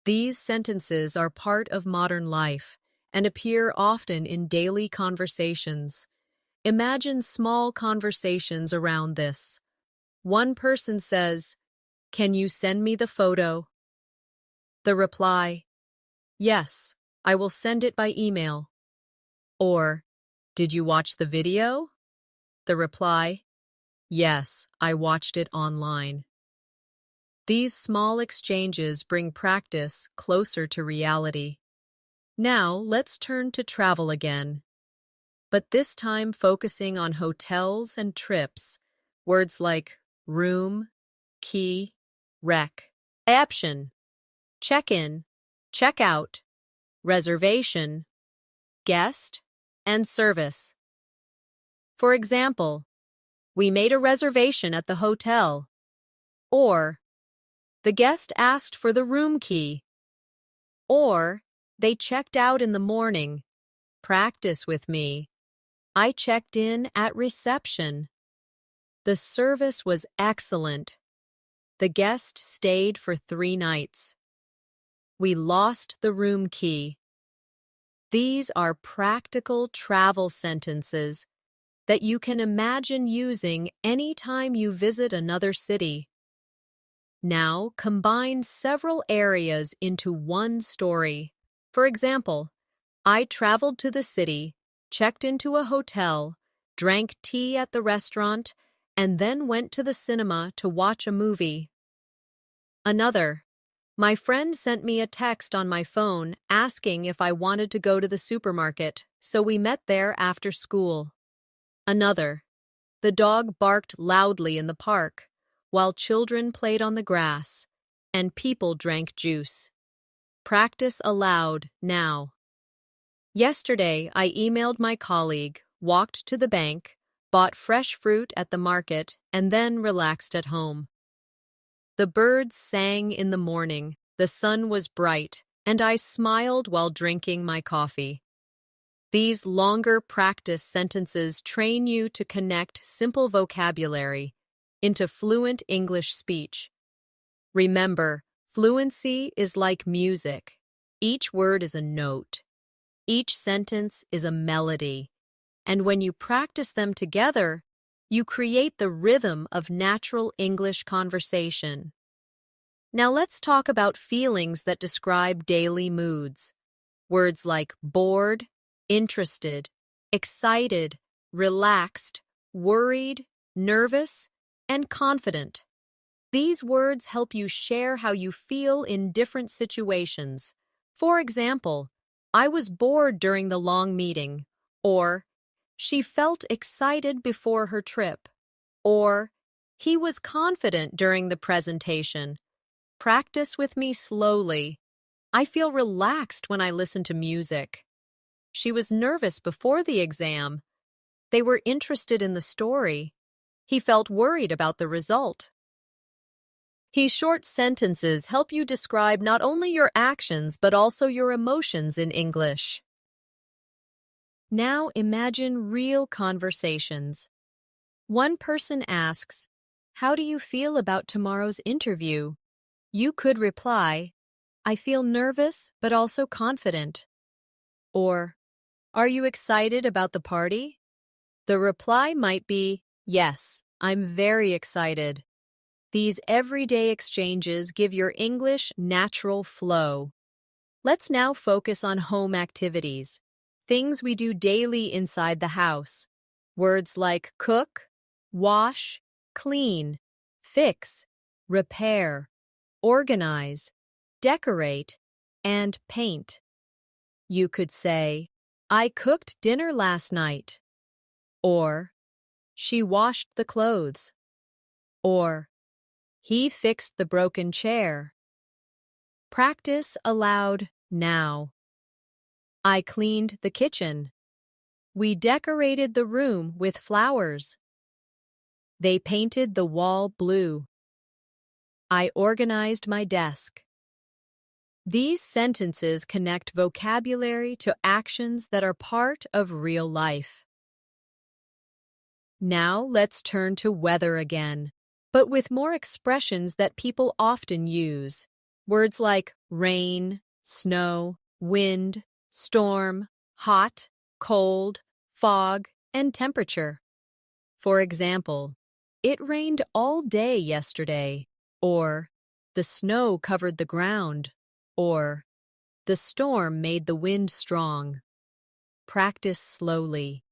These sentences are part of modern life and appear often in daily conversations. Imagine small conversations around this. One person says, "Can you send me the photo?" The reply, "Yes, I will send it by email." Or, "Did you watch the video?" The reply, "Yes, I watched it online." These small exchanges bring practice closer to reality. Now, let's turn to travel again, but this time focusing on hotels and trips. Words like room, key, rec, option, check-in, check-out, reservation, guest, and service. For example, we made a reservation at the hotel, or the guest asked for the room key, or they checked out in the morning. Practice with me. I checked in at reception. The service was excellent. The guest stayed for 3 nights. We lost the room key. These are practical travel sentences that you can imagine using anytime you visit another city. Now combine several areas into one story. For example, I traveled to the city, checked into a hotel, drank tea at the restaurant, and then went to the cinema to watch a movie. Another, My friend sent me a text on my phone asking if I wanted to go to the supermarket, so we met there after school. Another. The dog barked loudly in the park, while children played on the grass, and people drank juice. Practice aloud now. Yesterday, I emailed my colleague, walked to the bank, bought fresh fruit at the market, and then relaxed at home. The birds sang in the morning, the sun was bright, and I smiled while drinking my coffee. These longer practice sentences train you to connect simple vocabulary into fluent English speech. Remember, fluency is like music. Each word is a note. Each sentence is a melody. And when you practice them together, you create the rhythm of natural English conversation. Now let's talk about feelings that describe daily moods. Words like bored, interested, excited, relaxed, worried, nervous, and confident. These words help you share how you feel in different situations. For example, I was bored during the long meeting, or she felt excited before her trip, or he was confident during the presentation. Practice with me slowly. I feel relaxed when I listen to music. She was nervous before the exam. They were interested in the story. He felt worried about the result. These short sentences help you describe not only your actions but also your emotions in English. Now imagine real conversations. One person asks, "How do you feel about tomorrow's interview?" You could reply, "I feel nervous but also confident." Or, "Are you excited about the party?" The reply might be, "Yes, I'm very excited." These everyday exchanges give your English natural flow. Let's now focus on home activities, things we do daily inside the house. Words like cook, wash, clean, fix, repair, organize, decorate, and paint. You could say, "I cooked dinner last night," or "She washed the clothes," or "He fixed the broken chair." Practice aloud now. I cleaned the kitchen. We decorated the room with flowers. They painted the wall blue. I organized my desk. These sentences connect vocabulary to actions that are part of real life. Now let's turn to weather again, but with more expressions that people often use. Words like rain, snow, wind, storm, hot, cold, fog, and temperature. For example, "It rained all day yesterday," or "The snow covered the ground," or "The storm made the wind strong." Practice slowly.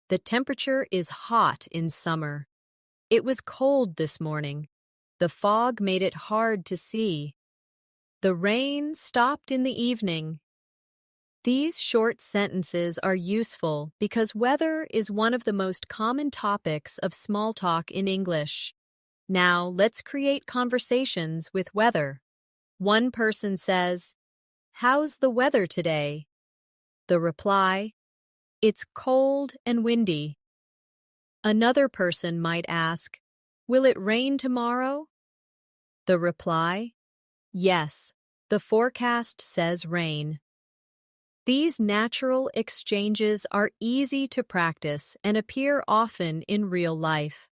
The temperature is hot in summer. It was cold this morning. The fog made it hard to see. The rain stopped in the evening. These short sentences are useful because weather is one of the most common topics of small talk in English. Now, let's create conversations with weather. One person says, "How's the weather today?" The reply, "It's cold and windy." Another person might ask, "Will it rain tomorrow?" The reply, "Yes, the forecast says rain." These natural exchanges are easy to practice and appear often in real life.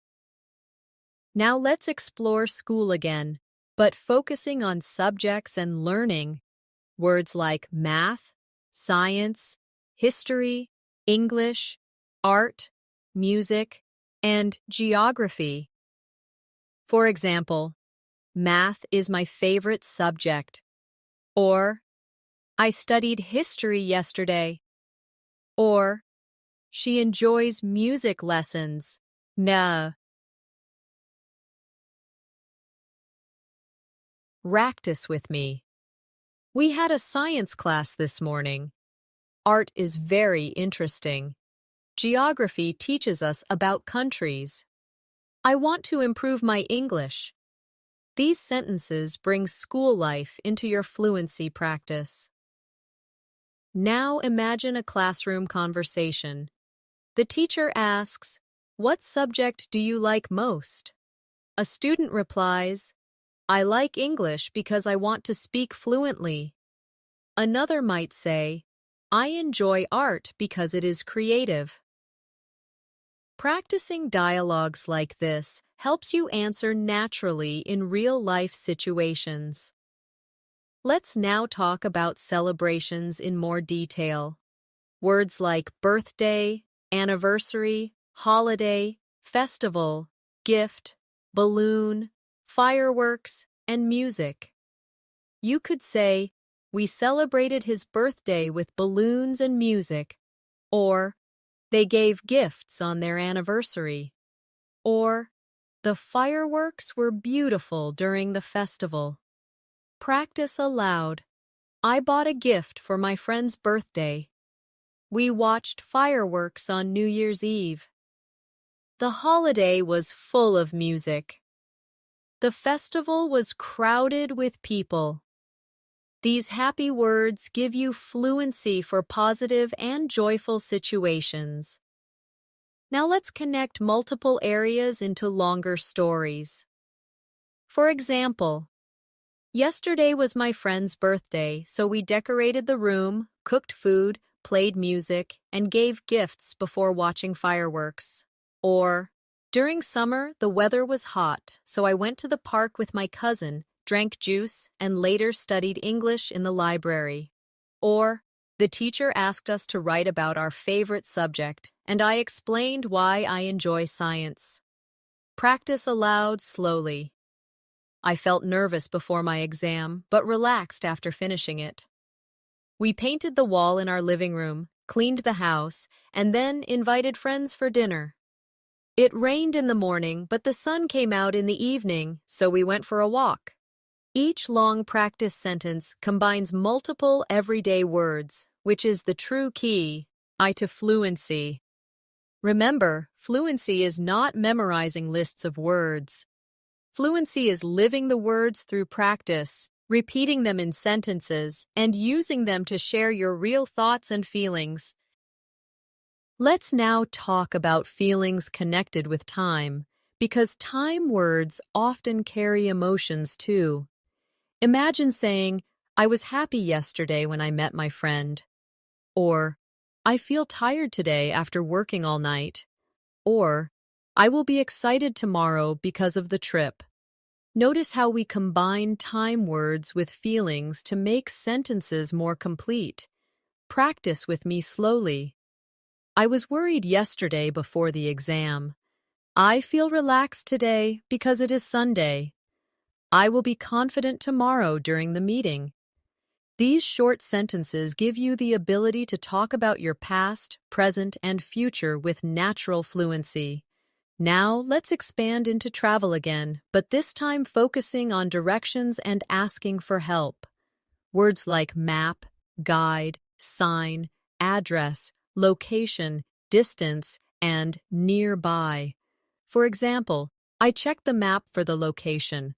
Now let's explore school again, but focusing on subjects and learning. Words like math, science, history, English, art, music, and geography. For example, math is my favorite subject. Or, I studied history yesterday. Or, she enjoys music lessons. No. Practice with me. We had a science class this morning. Art is very interesting. Geography teaches us about countries. I want to improve my English. These sentences bring school life into your fluency practice. Now imagine a classroom conversation. The teacher asks, "What subject do you like most?" A student replies, "I like English because I want to speak fluently." Another might say, "I enjoy art because it is creative." Practicing dialogues like this helps you answer naturally in real-life situations. Let's now talk about celebrations in more detail. Words like birthday, anniversary, holiday, festival, gift, balloon, fireworks, and music. You could say, "We celebrated his birthday with balloons and music," or "They gave gifts on their anniversary," or "The fireworks were beautiful during the festival." Practice aloud. I bought a gift for my friend's birthday. We watched fireworks on New Year's Eve. The holiday was full of music. The festival was crowded with people. These happy words give you fluency for positive and joyful situations. Now let's connect multiple areas into longer stories. For example, yesterday was my friend's birthday, so we decorated the room, cooked food, played music, and gave gifts before watching fireworks. Or, during summer, the weather was hot, so I went to the park with my cousin, drank juice, and later studied English in the library. Or, the teacher asked us to write about our favorite subject, and I explained why I enjoy science. Practice aloud slowly. I felt nervous before my exam, but relaxed after finishing it. We painted the wall in our living room, cleaned the house, and then invited friends for dinner. It rained in the morning, but the sun came out in the evening, so we went for a walk. Each long practice sentence combines multiple everyday words, which is the true key to fluency. Remember, fluency is not memorizing lists of words. Fluency is living the words through practice, repeating them in sentences, and using them to share your real thoughts and feelings. Let's now talk about feelings connected with time, because time words often carry emotions too. Imagine saying, "I was happy yesterday when I met my friend," or "I feel tired today after working all night," or "I will be excited tomorrow because of the trip." Notice how we combine time words with feelings to make sentences more complete. Practice with me slowly. I was worried yesterday before the exam. I feel relaxed today because it is Sunday. I will be confident tomorrow during the meeting. These short sentences give you the ability to talk about your past, present, and future with natural fluency. Now, let's expand into travel again, but this time focusing on directions and asking for help. Words like map, guide, sign, address, location, distance, and nearby. For example, I checked the map for the location,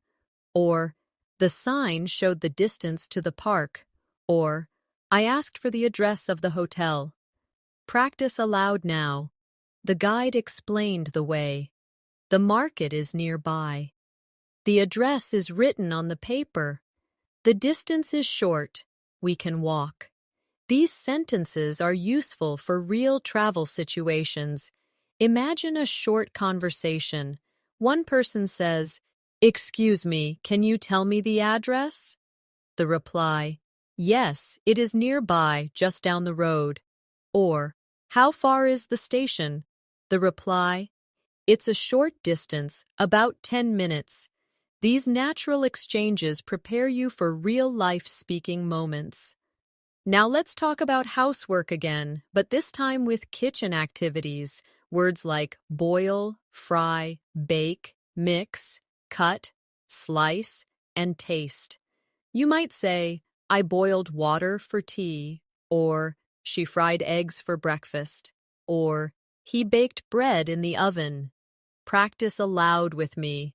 or the sign showed the distance to the park, or I asked for the address of the hotel. Practice aloud now. The guide explained the way. The market is nearby. The address is written on the paper. The distance is short. We can walk. These sentences are useful for real travel situations. Imagine a short conversation. One person says, "Excuse me, can you tell me the address?" The reply, "Yes, it is nearby, just down the road." Or, "How far is the station?" The reply, "It's a short distance, about 10 minutes." These natural exchanges prepare you for real-life speaking moments. Now let's talk about housework again, but this time with kitchen activities. Words like boil, fry, bake, mix, cut, slice, and taste. You might say, I boiled water for tea, or she fried eggs for breakfast, or he baked bread in the oven. Practice aloud with me.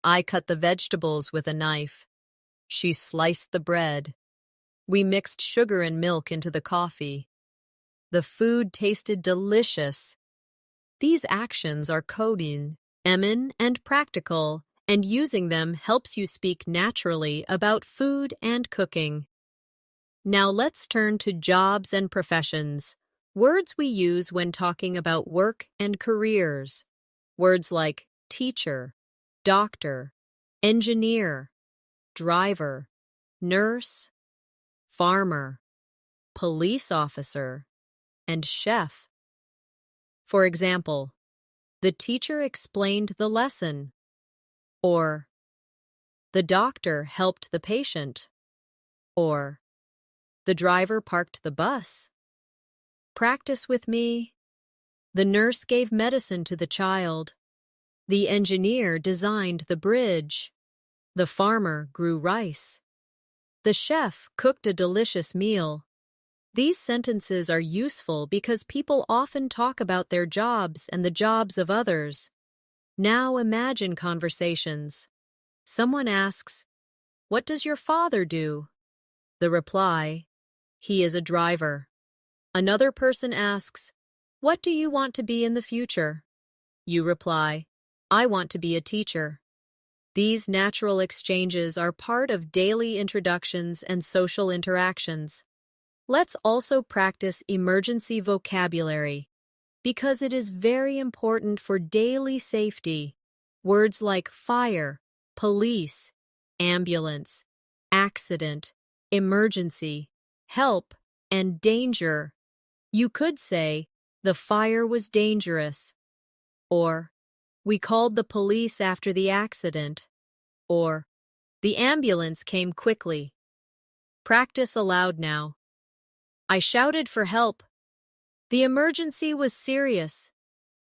I cut the vegetables with a knife. She sliced the bread. We mixed sugar and milk into the coffee. The food tasted delicious. These actions are coding, and practical, and using them helps you speak naturally about food and cooking. Now let's turn to jobs and professions, words we use when talking about work and careers. Words like teacher, doctor, engineer, driver, nurse, farmer, police officer, and chef. For example, the teacher explained the lesson, or the doctor helped the patient, or the driver parked the bus. Practice with me. The nurse gave medicine to the child. The engineer designed the bridge. The farmer grew rice. The chef cooked a delicious meal. These sentences are useful because people often talk about their jobs and the jobs of others. Now imagine conversations. Someone asks, "What does your father do?" The reply, "He is a driver." Another person asks, "What do you want to be in the future?" You reply, "I want to be a teacher." These natural exchanges are part of daily introductions and social interactions. Let's also practice emergency vocabulary, because it is very important for daily safety. Words like fire, police, ambulance, accident, emergency, help, and danger. You could say, the fire was dangerous, or we called the police after the accident, or the ambulance came quickly. Practice aloud now. I shouted for help. The emergency was serious.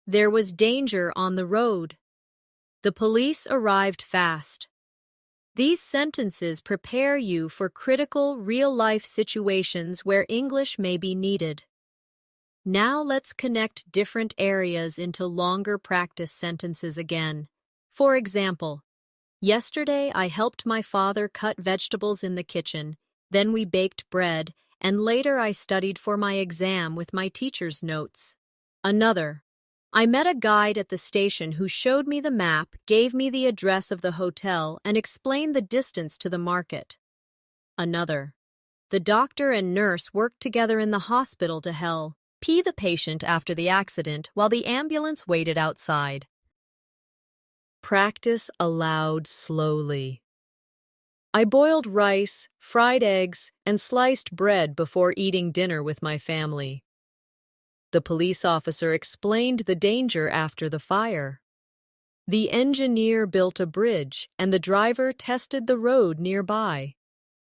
There was danger on the road. The police arrived fast. These sentences prepare you for critical, real-life situations where English may be needed. Now let's connect different areas into longer practice sentences again. For example, yesterday I helped my father cut vegetables in the kitchen, then we baked bread, and later I studied for my exam with my teacher's notes. Another, I met a guide at the station who showed me the map, gave me the address of the hotel, and explained the distance to the market. Another, the doctor and nurse worked together in the hospital to help the patient after the accident while the ambulance waited outside. Practice aloud slowly. I boiled rice, fried eggs, and sliced bread before eating dinner with my family. The police officer explained the danger after the fire. The engineer built a bridge, and the driver tested the road nearby.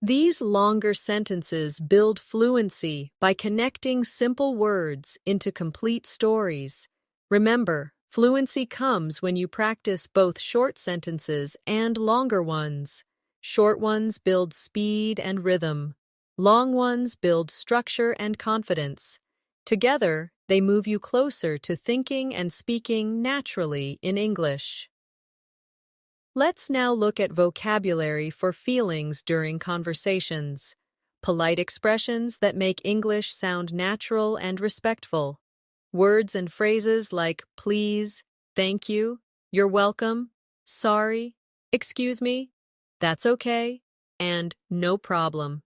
These longer sentences build fluency by connecting simple words into complete stories. Remember, fluency comes when you practice both short sentences and longer ones. Short ones build speed and rhythm. Long ones build structure and confidence. Together, they move you closer to thinking and speaking naturally in English. Let's now look at vocabulary for feelings during conversations. Polite expressions that make English sound natural and respectful. Words and phrases like please, thank you, you're welcome, sorry, excuse me, that's okay, and no problem.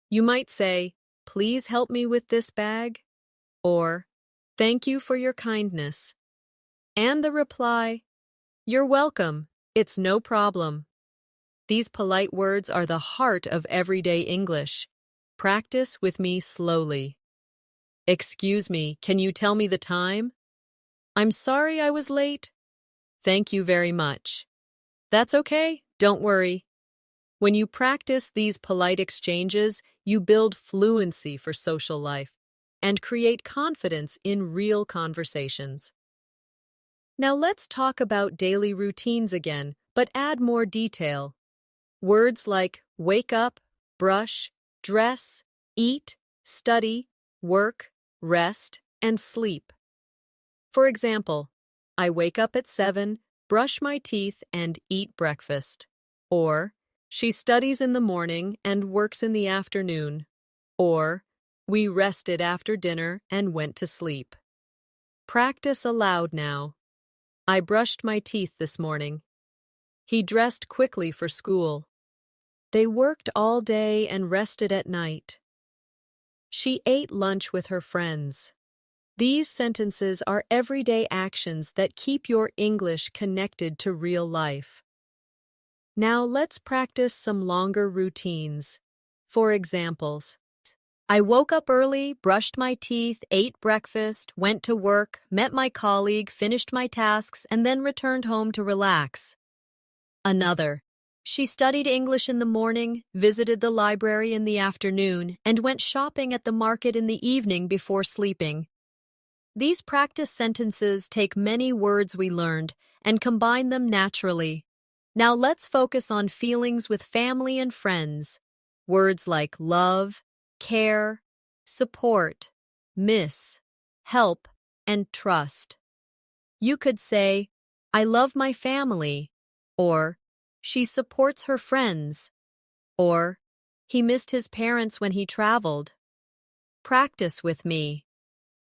You might say, please help me with this bag, or thank you for your kindness. And the reply, you're welcome. It's no problem. These polite words are the heart of everyday English. Practice with me slowly. Excuse me, can you tell me the time? I'm sorry I was late. Thank you very much. That's okay, don't worry. When you practice these polite exchanges, you build fluency for social life and create confidence in real conversations. Now let's talk about daily routines again, but add more detail. Words like wake up, brush, dress, eat, study, work, rest, and sleep. For example, I wake up at 7, brush my teeth, and eat breakfast. Or, she studies in the morning and works in the afternoon. Or, we rested after dinner and went to sleep. Practice aloud now. I brushed my teeth this morning. He dressed quickly for school. They worked all day and rested at night. She ate lunch with her friends. These sentences are everyday actions that keep your English connected to real life. Now let's practice some longer routines. For examples, I woke up early, brushed my teeth, ate breakfast, went to work, met my colleague, finished my tasks, and then returned home to relax. Another, she studied English in the morning, visited the library in the afternoon, and went shopping at the market in the evening before sleeping. These practice sentences take many words we learned and combine them naturally. Now let's focus on feelings with family and friends. Words like love, care, support, miss, help, and trust. You could say, I love my family, or she supports her friends, or he missed his parents when he traveled. Practice with me.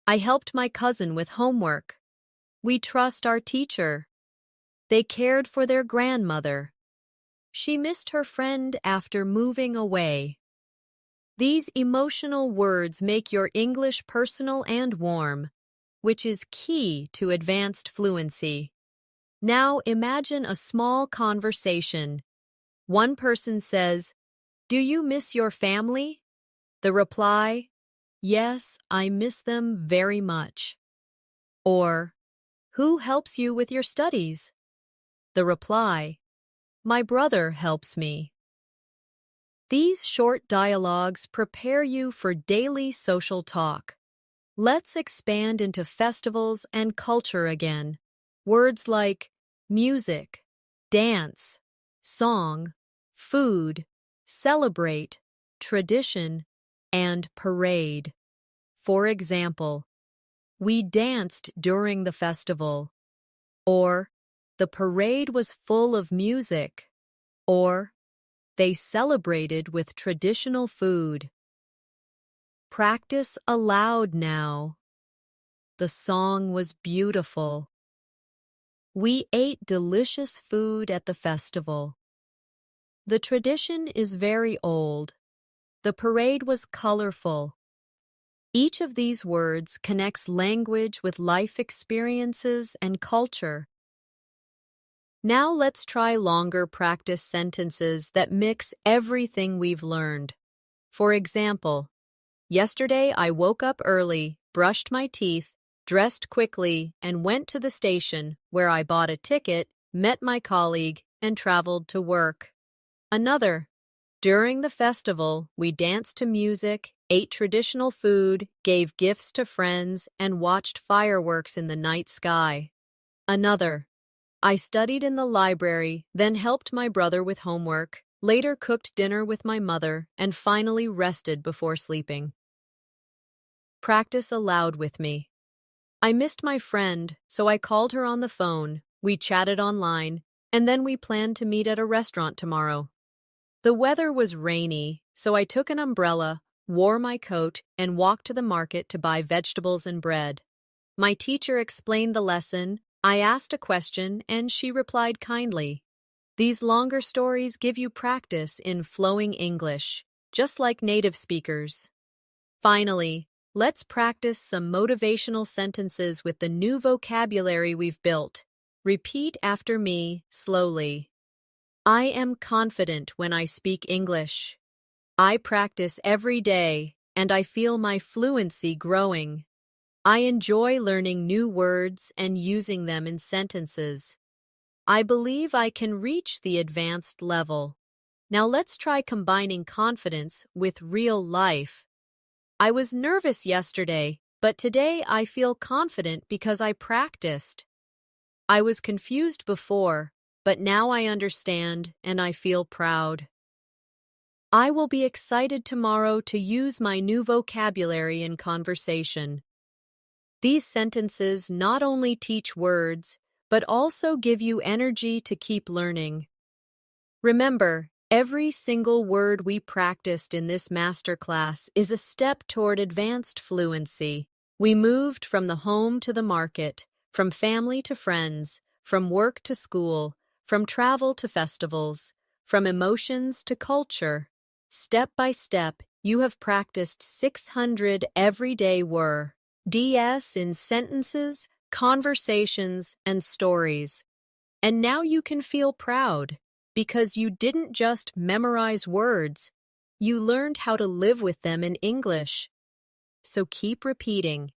I helped my cousin with homework. We trust our teacher. They cared for their grandmother. She missed her friend after moving away. These emotional words make your English personal and warm, which is key to advanced fluency. Now imagine a small conversation. One person says, "Do you miss your family?" The reply, "Yes, I miss them very much." Or, "Who helps you with your studies?" The reply, "My brother helps me." These short dialogues prepare you for daily social talk. Let's expand into festivals and culture again. Words like music, dance, song, food, celebrate, tradition, and parade. For example, we danced during the festival, or the parade was full of music, or they celebrated with traditional food. Practice aloud now. The song was beautiful. We ate delicious food at the festival. The tradition is very old. The parade was colorful. Each of these words connects language with life experiences and culture. Now let's try longer practice sentences that mix everything we've learned. For example, yesterday I woke up early, brushed my teeth, dressed quickly, and went to the station where I bought a ticket, met my colleague, and traveled to work. Another, during the festival, we danced to music, ate traditional food, gave gifts to friends, and watched fireworks in the night sky. Another, I studied in the library, then helped my brother with homework, later cooked dinner with my mother, and finally rested before sleeping. Practice aloud with me. I missed my friend, so I called her on the phone, we chatted online, and then we planned to meet at a restaurant tomorrow. The weather was rainy, so I took an umbrella, wore my coat, and walked to the market to buy vegetables and bread. My teacher explained the lesson, I asked a question, and she replied kindly. These longer stories give you practice in flowing English, just like native speakers. Finally, let's practice some motivational sentences with the new vocabulary we've built. Repeat after me slowly. I am confident when I speak English. I practice every day, and I feel my fluency growing. I enjoy learning new words and using them in sentences. I believe I can reach the advanced level. Now let's try combining confidence with real life. I was nervous yesterday, but today I feel confident because I practiced. I was confused before, but now I understand and I feel proud. I will be excited tomorrow to use my new vocabulary in conversation. These sentences not only teach words, but also give you energy to keep learning. Remember, every single word we practiced in this masterclass is a step toward advanced fluency. We moved from the home to the market, from family to friends, from work to school, from travel to festivals, from emotions to culture. Step by step, you have practiced 600 everyday words in sentences, conversations, and stories. And now you can feel proud, because you didn't just memorize words, you learned how to live with them in English. So keep repeating,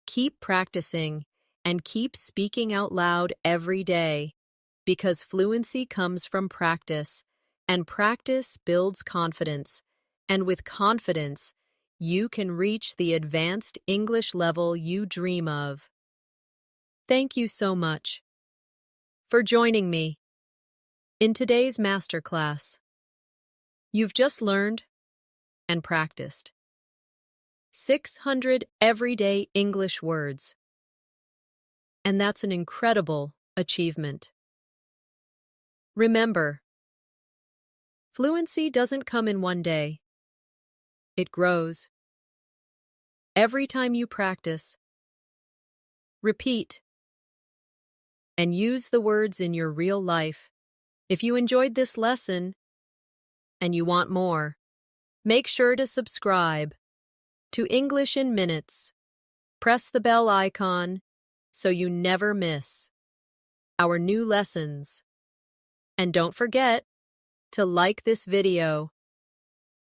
keep practicing, and keep speaking out loud every day, because fluency comes from practice, and practice builds confidence, and with confidence, you can reach the advanced English level you dream of. Thank you so much for joining me in today's masterclass. You've just learned and practiced 600 everyday English words, and that's an incredible achievement. Remember, fluency doesn't come in one day. It grows. Every time you practice, repeat, and use the words in your real life. If you enjoyed this lesson and you want more, make sure to subscribe to English in Minutes. Press the bell icon so you never miss our new lessons. And don't forget to like this video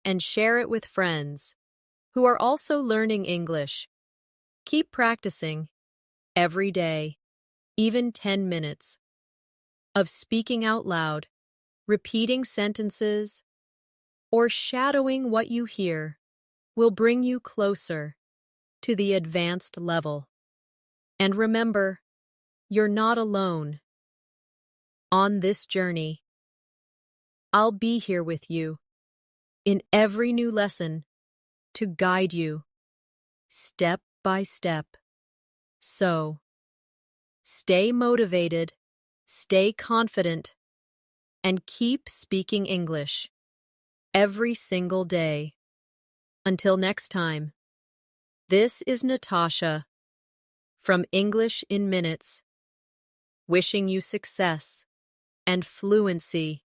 and share it with friends who are also learning English. Keep practicing every day, even 10 minutes, of speaking out loud, repeating sentences, or shadowing what you hear will bring you closer to the advanced level. And remember, you're not alone. On this journey, I'll be here with you in every new lesson to guide you step by step. So, stay motivated, stay confident, and keep speaking English every single day. Until next time, this is Natasha from English in Minutes, wishing you success and fluency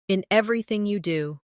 in everything you do.